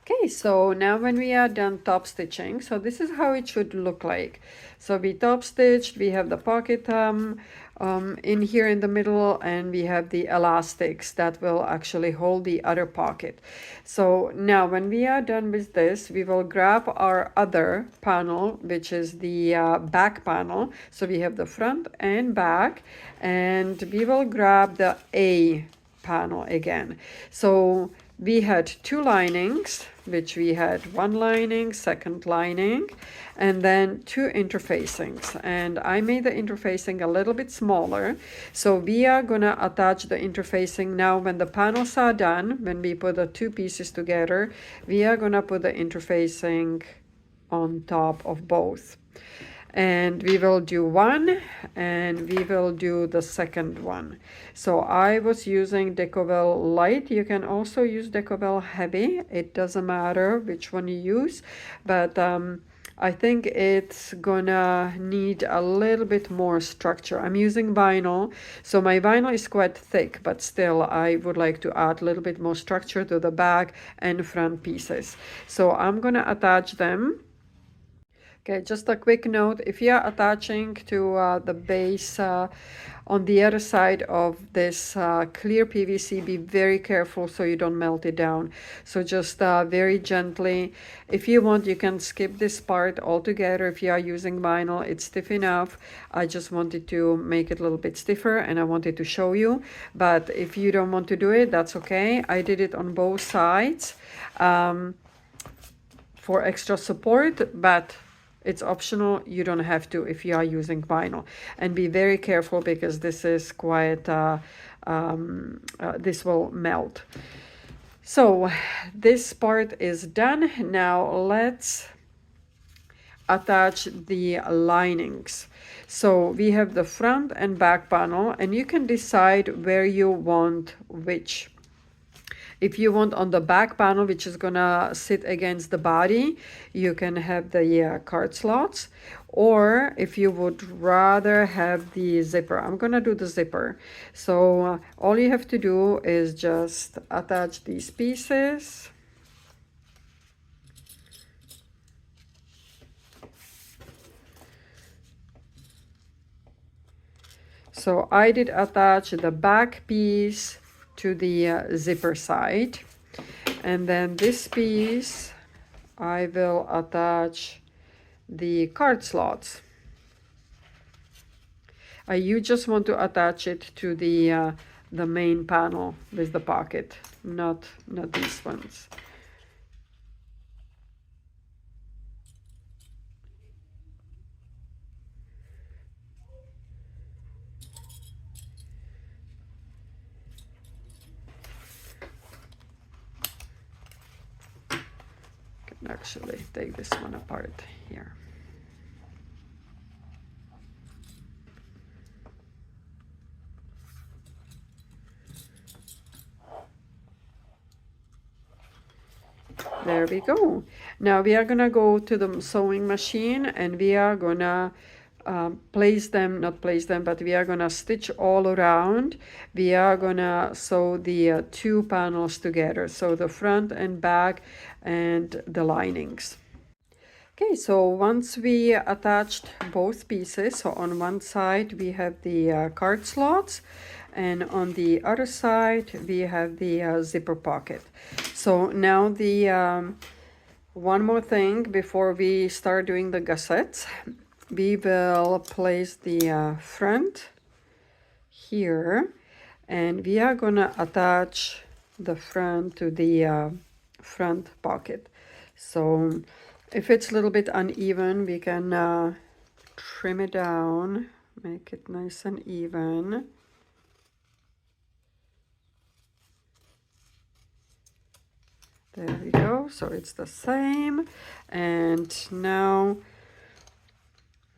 Okay, so now when we are done top stitching, so this is how it should look like. So we top stitched, we have the pocket in here in the middle, and we have the elastics that will actually hold the other pocket. So now when we are done with this, we will grab our other panel, which is the back panel. So we have the front and back, and we will grab the A panel again. So we had two linings, which we had one lining, second lining, and then two interfacings. And I made the interfacing a little bit smaller. So we are gonna attach the interfacing now when the panels are done, when we put the two pieces together, we are gonna put the interfacing on top of both. And we will do one and we will do the second one. So I was using Decovil Light. You can also use Decovil Heavy. It doesn't matter which one you use, but I think it's gonna need a little bit more structure. I'm using vinyl, so my vinyl is quite thick, but still I would like to add a little bit more structure to the back and front pieces. So I'm gonna attach them. Okay, just a quick note, if you are attaching to the base on the other side of this clear PVC, be very careful so you don't melt it down. So just very gently. If you want, you can skip this part altogether. If you are using vinyl, it's stiff enough. I just wanted to make it a little bit stiffer and I wanted to show you. But if you don't want to do it, that's okay. I did it on both sides for extra support, but it's optional. You don't have to if you are using vinyl. And be very careful because this is quite, this will melt. So this part is done. Now let's attach the linings. So we have the front and back panel, and you can decide where you want which. If you want on the back panel, which is gonna sit against the body, you can have the card slots. Or if you would rather have the zipper, I'm gonna do the zipper. So all you have to do is just attach these pieces. So I did attach the back piece to the zipper side, and then this piece I will attach the card slots. You just want to attach it to the main panel with the pocket, not these ones. Actually take this one apart here. There we go. Now we are gonna go to the sewing machine and we are gonna place them, not place them, but we are gonna stitch all around. We are gonna sew the two panels together, so the front and back and the linings. Okay, so once we attached both pieces, so on one side we have the card slots, and on the other side we have the zipper pocket. So now the one more thing before we start doing the gussets. We will place the front here, and we are gonna attach the front to the front pocket. So if it's a little bit uneven, we can trim it down, make it nice and even. There we go, so it's the same. And now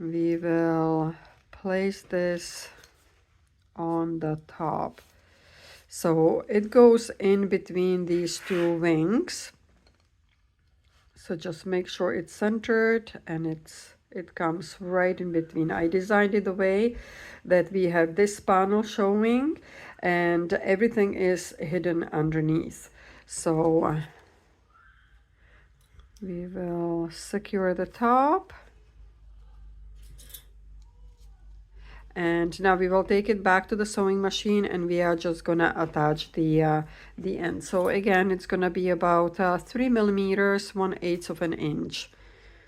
we will place this on the top. So it goes in between these two wings. So just make sure it's centered and it comes right in between. I designed it the way that we have this panel showing and everything is hidden underneath. So we will secure the top. And now we will take it back to the sewing machine and we are just gonna attach the end. So again, it's gonna be about 3 millimeters, 1/8 of an inch.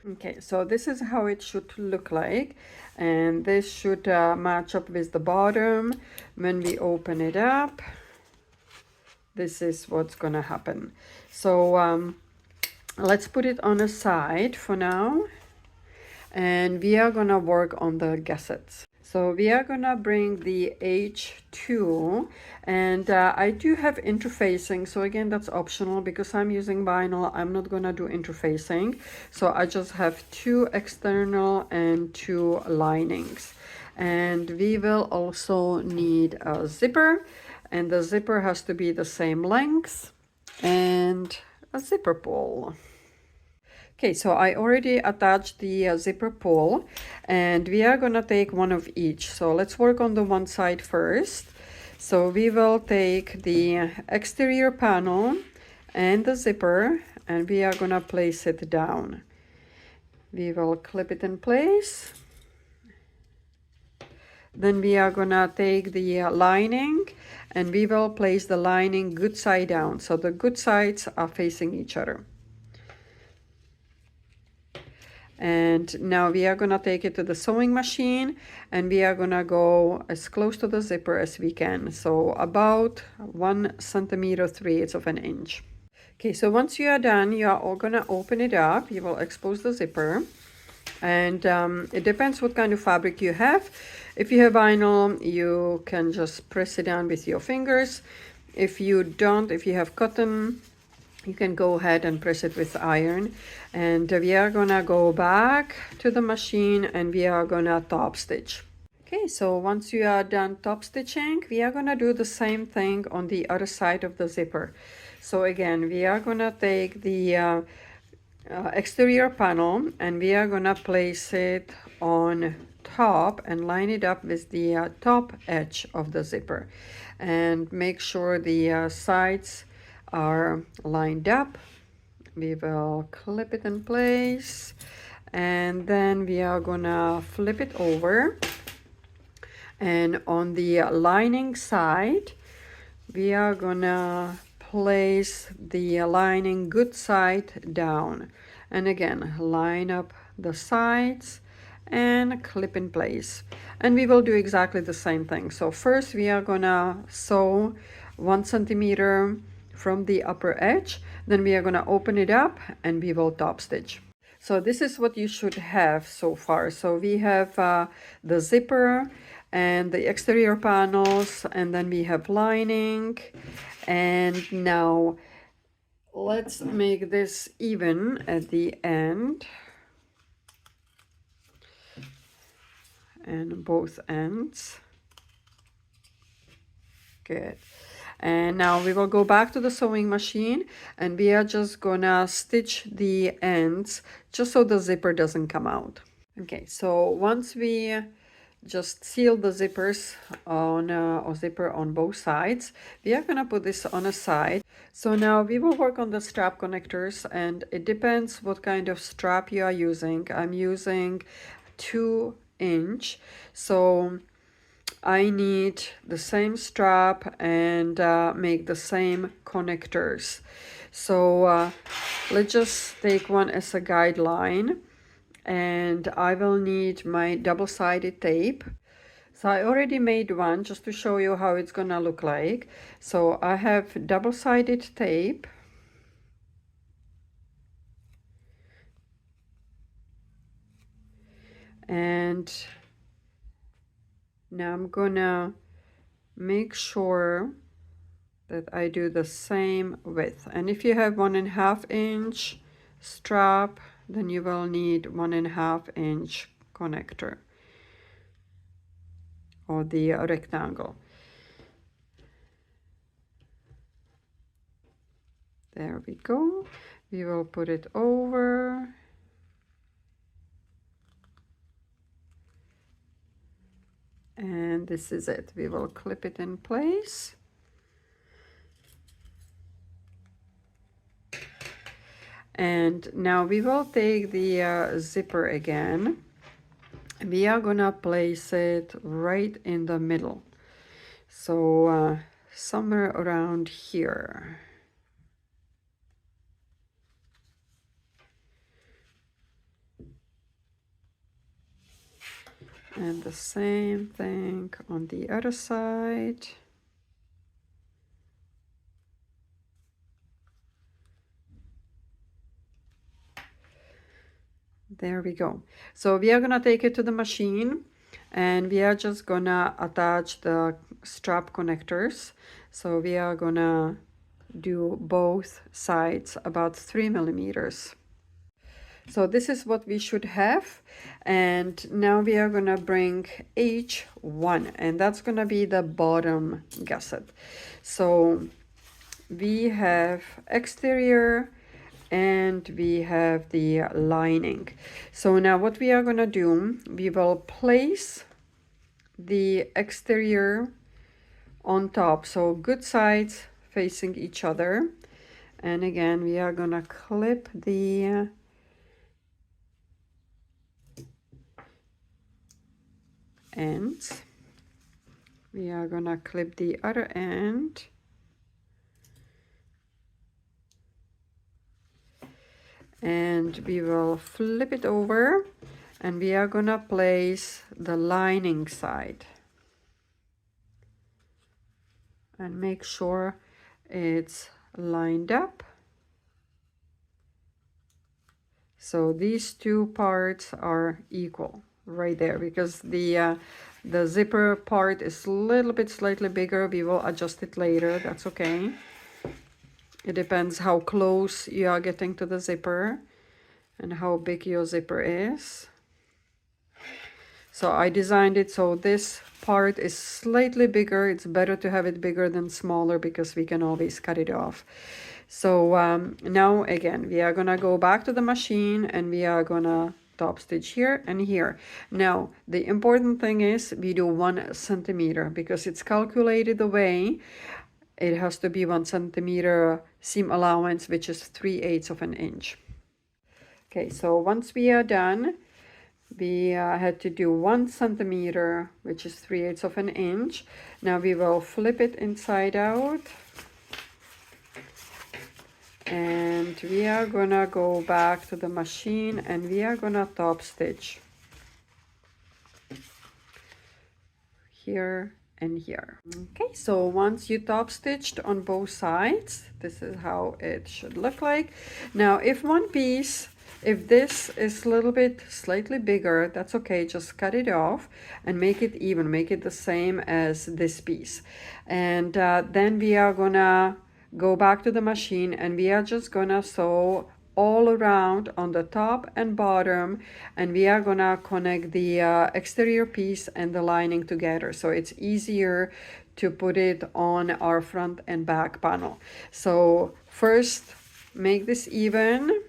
Okay, so this is how it should look like, and this should match up with the bottom. When we open it up, this is what's gonna happen. So let's put it on a side for now, and we are gonna work on the gussets. So we are gonna bring the H2, and I do have interfacing. So again, that's optional because I'm using vinyl. I'm not gonna do interfacing. So I just have 2 external and 2 linings. And we will also need a zipper, and the zipper has to be the same length, and a zipper pull. Okay, so I already attached the zipper pull, and we are gonna take one of each. So let's work on the one side first. So we will take the exterior panel and the zipper, and we are gonna place it down. We will clip it in place. Then we are gonna take the lining, and we will place the lining good side down. So the good sides are facing each other. And now we are gonna take it to the sewing machine, and we are gonna go as close to the zipper as we can. So about 1 centimeter, 3/8 of an inch. Okay, so once you are done, you are all gonna open it up. You will expose the zipper, and it depends what kind of fabric you have. If you have vinyl, you can just press it down with your fingers. If you don't, if you have cotton, you can go ahead and press it with iron. And we are gonna go back to the machine and we are gonna top stitch. Okay, so once you are done top stitching, we are gonna do the same thing on the other side of the zipper. So again, we are gonna take the exterior panel and we are gonna place it on top and line it up with the top edge of the zipper, and make sure the sides are lined up. We will clip it in place, and then we are gonna flip it over, and on the lining side we are gonna place the lining good side down, and again line up the sides and clip in place. And we will do exactly the same thing. So first we are gonna sew 1 centimeter from the upper edge, then we are gonna open it up and we will top stitch. So this is what you should have so far. So we have the zipper and the exterior panels, and then we have lining. And now let's make this even at the end and both ends. Good. And now we will go back to the sewing machine and we are just gonna stitch the ends just so the zipper doesn't come out. Okay, so once we just seal the zippers on or zipper on both sides, we are gonna put this on a side. So now we will work on the strap connectors, and it depends what kind of strap you are using. I'm using 2-inch, so I need the same strap and make the same connectors. So let's just take one as a guideline, and I will need my double-sided tape. So I already made one just to show you how it's gonna look like. So I have double-sided tape. And now I'm gonna make sure that I do the same width. And if you have 1.5-inch strap, then you will need 1.5-inch connector or the rectangle. There we go. We will put it over. And this is it. We will clip it in place. And now we will take the zipper again. We are gonna place it right in the middle. So somewhere around here. And the same thing on the other side. There we go. So we are gonna take it to the machine and we are just gonna attach the strap connectors. So we are gonna do both sides about 3 millimeters. So this is what we should have. And now we are gonna bring H1 and that's gonna be the bottom gusset. So we have exterior and we have the lining. So now what we are gonna do, we will place the exterior on top, so good sides facing each other. And again, we are gonna clip the ends. We are gonna clip the other end. And we will flip it over and we are gonna place the lining side. And make sure it's lined up. So these two parts are equal right there because the zipper part is a little bit slightly bigger. We will adjust it later, that's okay. It depends how close you are getting to the zipper and how big your zipper is. So I designed it so this part is slightly bigger. It's better to have it bigger than smaller because we can always cut it off. So now again, we are gonna go back to the machine and we are gonna top stitch here and here. Now, the important thing is we do 1 centimeter because it's calculated the way. It has to be 1 centimeter seam allowance, which is 3/8 of an inch. Okay, so once we are done, we had to do 1 centimeter, which is 3/8 of an inch. Now we will flip it inside out. And we are gonna go back to the machine and we are gonna top stitch here and here. Okay, so once you top stitched on both sides, this is how it should look like. Now if one piece, if this is a little bit slightly bigger, that's okay, just cut it off and make it even, make it the same as this piece. And then we are gonna go back to the machine and we are just gonna sew all around on the top and bottom, and we are gonna connect the exterior piece and the lining together so it's easier to put it on our front and back panel. So first make this even.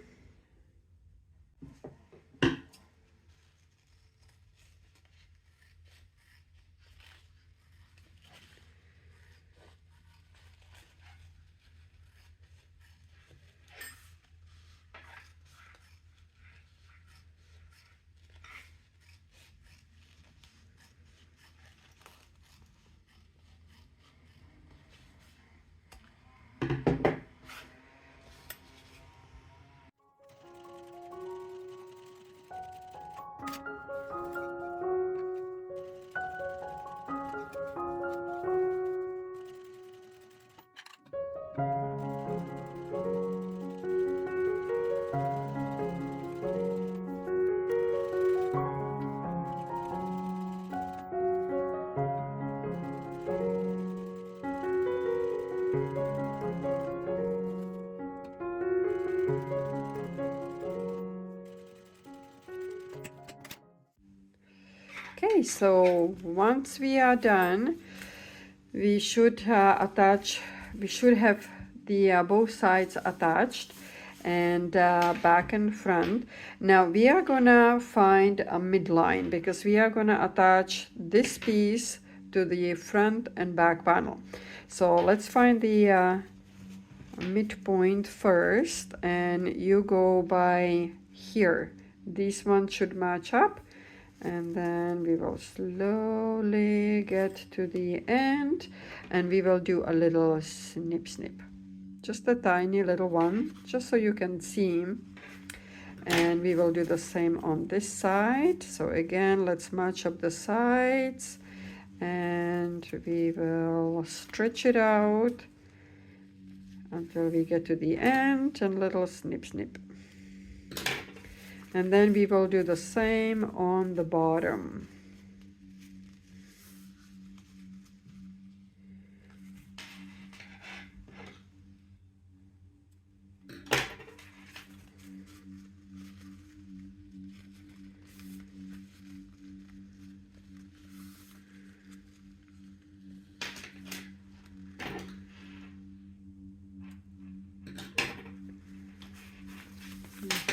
Okay, so once we are done, we should we should have the both sides attached, and back and front. Now we are gonna find a midline because we are gonna attach this piece to the front and back panel. So let's find the midpoint first, and you go by here. This one should match up, and then we will slowly get to the end, and we will do a little snip snip, just a tiny little one, just so you can see. And we will do the same on this side. So again, let's match up the sides, and we will stretch it out until we get to the end, and little snip snip. And then we will do the same on the bottom.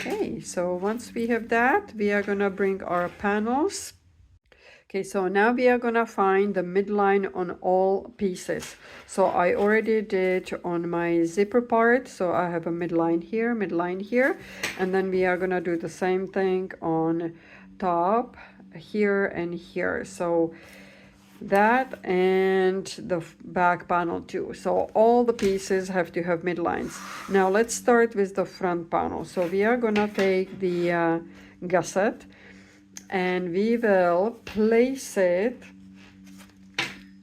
Okay, so once we have that, we are gonna bring our panels. Okay, so now we are gonna find the midline on all pieces. So I already did on my zipper part, so I have a midline here, and then we are gonna do the same thing on top, here and here. So that and the back panel too. So all the pieces have to have midlines. Now let's start with the front panel. So we are gonna take the gusset, and we will place it.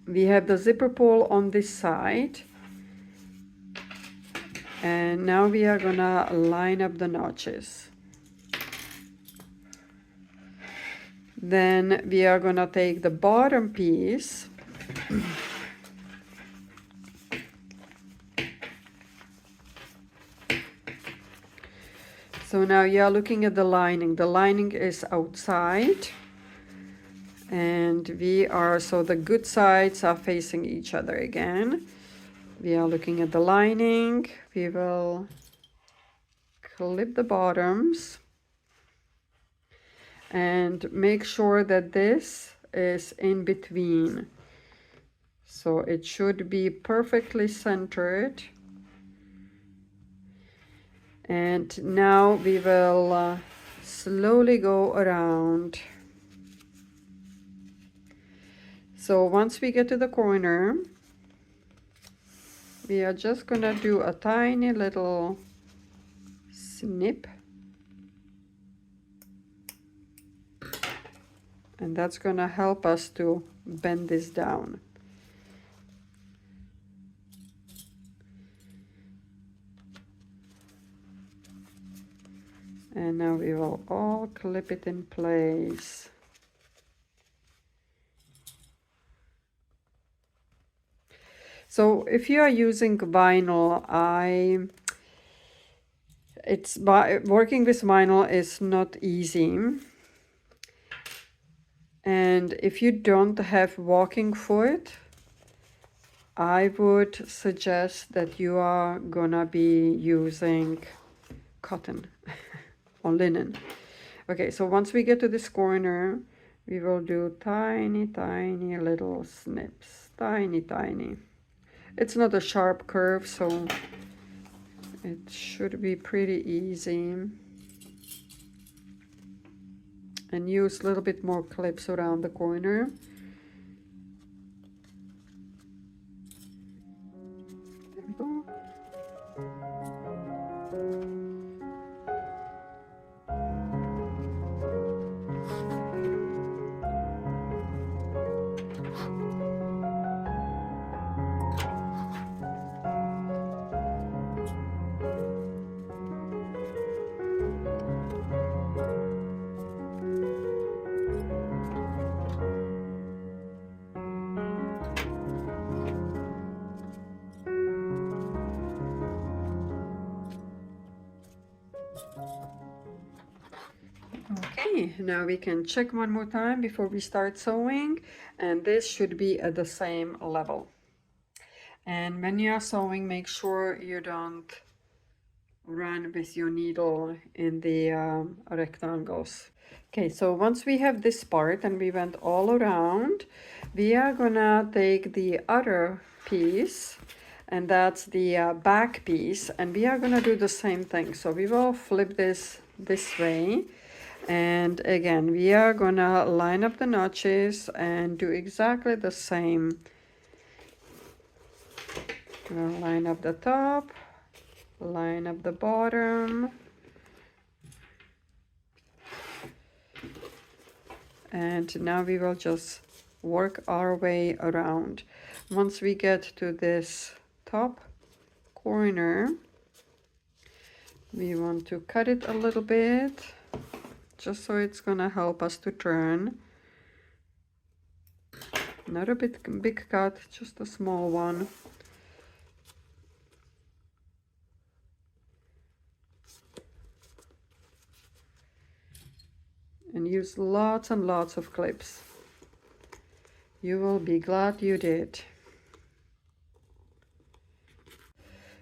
We have the zipper pull on this side, and now we are gonna line up the notches. Then we are gonna take the bottom piece so now you are looking at the lining. The lining is outside, and we are, so the good sides are facing each other again. We are looking at the lining. We will clip the bottoms and make sure that this is in between. So it should be perfectly centered. And now we will slowly go around. So once we get to the corner, we are just gonna do a tiny little snip. And that's gonna help us to bend this down. And now we will all clip it in place. So if you are using vinyl, working with vinyl is not easy. And if you don't have walking foot, I would suggest that you are gonna be using cotton or linen. Okay, so once we get to this corner, we will do tiny, tiny little snips, tiny. It's not a sharp curve, so it should be pretty easy. And use a little bit more clips around the corner. There we go. Okay, now we can check one more time before we start sewing, and this should be at the same level. And when you are sewing, make sure you don't run with your needle in the rectangles. Okay, so once we have this part and we went all around, we are gonna take the other piece, and that's the back piece, and we are gonna do the same thing. So we will flip this way, and again we are gonna line up the notches and do exactly the same. We'll line up the top, line up the bottom, and now we will just work our way around. Once we get to this top corner, we want to cut it a little bit, just so it's gonna help us to turn. Not a big cut, just a small one. And use lots and lots of clips. You will be glad you did.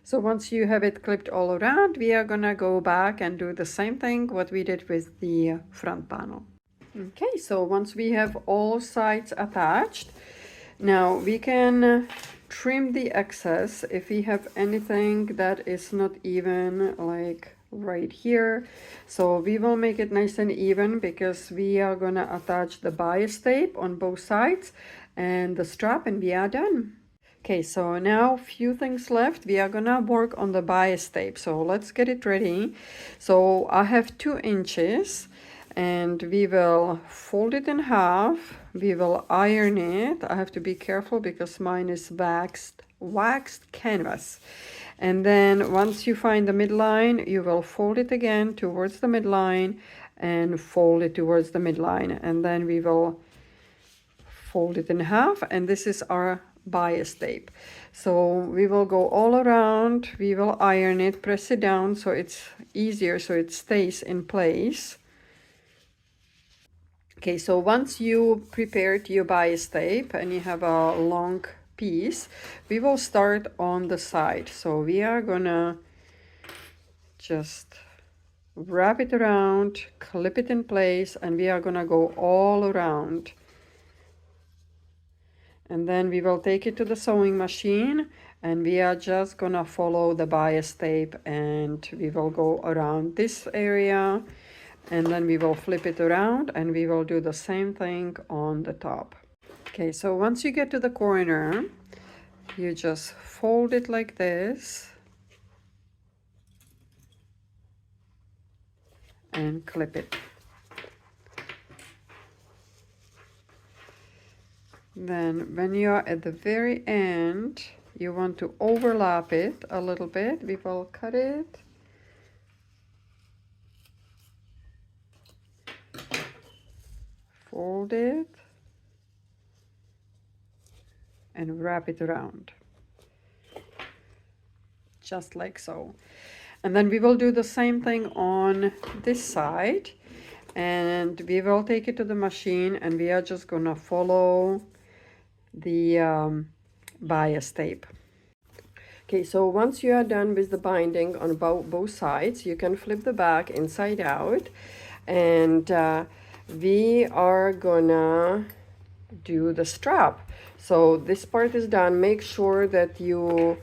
So once you have it clipped all around, we are gonna go back and do the same thing what we did with the front panel. Okay, so once we have all sides attached, now we can trim the excess if we have anything that is not even, like right here. So we will make it nice and even because we are gonna attach the bias tape on both sides and the strap, and we are done. Okay, so now few things left. We are gonna work on the bias tape, so let's get it ready. So I have 2 inches and we will fold it in half. We will iron it. I have to be careful because mine is waxed canvas. And then once you find the midline, you will fold it again towards the midline and fold it towards the midline, and then we will fold it in half, and this is our bias tape. So we will go all around, we will iron it, press it down so it's easier, so it stays in place. Okay, so once you prepared your bias tape and you have a long piece, we will start on the side. So we are gonna just wrap it around, clip it in place, and we are gonna go all around. And then we will take it to the sewing machine and we are just gonna follow the bias tape, and we will go around this area, and then we will flip it around and we will do the same thing on the top. Okay, so once you get to the corner, you just fold it like this and clip it. Then when you are at the very end, you want to overlap it a little bit. We will cut it. Fold it and wrap it around. Just like so. And then we will do the same thing on this side. And we will take it to the machine and we are just gonna follow the bias tape. Okay, so once you are done with the binding on both sides, you can flip the back inside out, and we are gonna do the strap. So this part is done. Make sure that you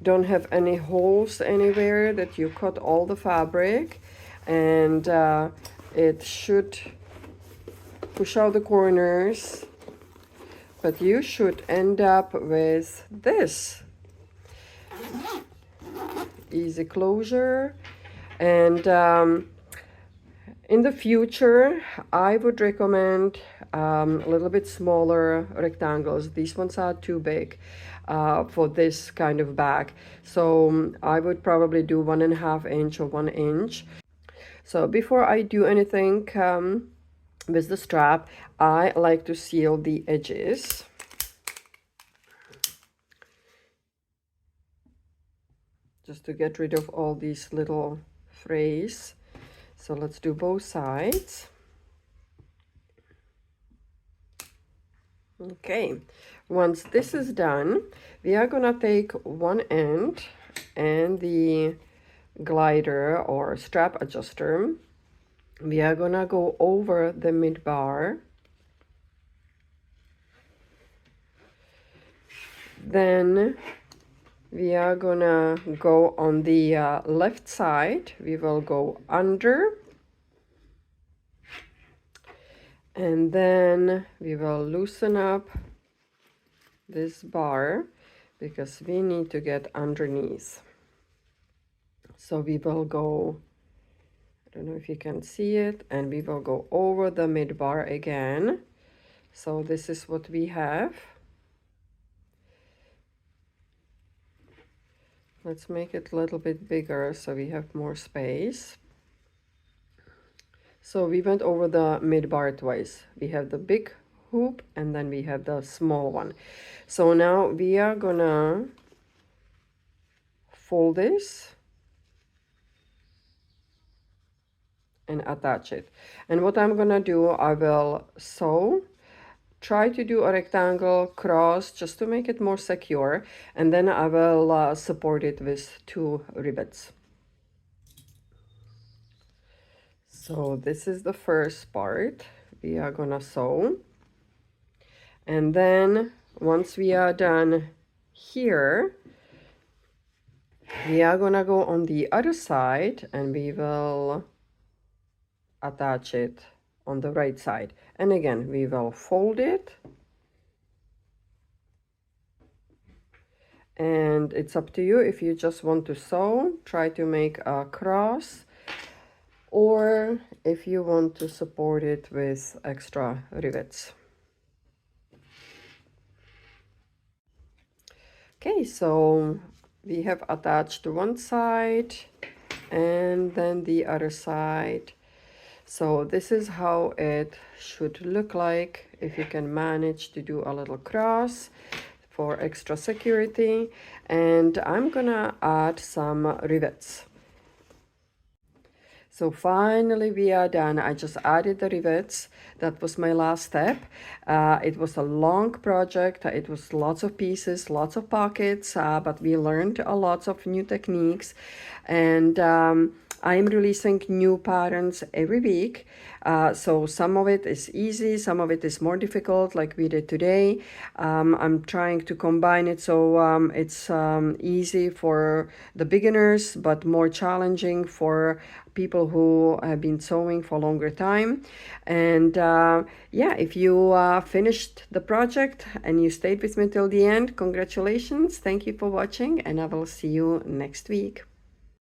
don't have any holes anywhere, that you cut all the fabric, and it should push out the corners, but you should end up with this easy closure. And in the future, I would recommend a little bit smaller rectangles. These ones are too big for this kind of bag. So I would probably do 1.5 inch or 1 inch. So before I do anything with the strap, I like to seal the edges. Just to get rid of all these little frays. So let's do both sides. Okay, Once this is done, we are gonna take one end and the glider or strap adjuster. We are gonna go over the mid bar. Then we are gonna go on the left side. We will go under. And then we will loosen up this bar because we need to get underneath. So we will go, I don't know if you can see it, and we will go over the mid bar again. So this is what we have. Let's make it a little bit bigger so we have more space. So we went over the mid bar twice. We have the big hoop and then we have the small one. So now we are gonna fold this and attach it. And what I'm gonna do, I will sew, try to do a rectangle cross just to make it more secure, and then I will support it with 2 rivets. So this is the first part. We are gonna sew, and then once we are done here, we are gonna go on the other side and we will attach it on the right side. And again, we will fold it. And it's up to you if you just want to sew, try to make a cross, or if you want to support it with extra rivets. Okay, so we have attached one side and then the other side. So this is how it should look like if you can manage to do a little cross for extra security. And I'm gonna add some rivets. So finally we are done. I just added the rivets. That was my last step. It was a long project. It was lots of pieces, lots of pockets, but we learned a lot of new techniques. And I'm releasing new patterns every week. So some of it is easy, some of it is more difficult, like we did today. I'm trying to combine it so it's easy for the beginners, but more challenging for people who have been sewing for a longer time. And yeah, if you finished the project and you stayed with me till the end, congratulations. Thank you for watching, and I will see you next week.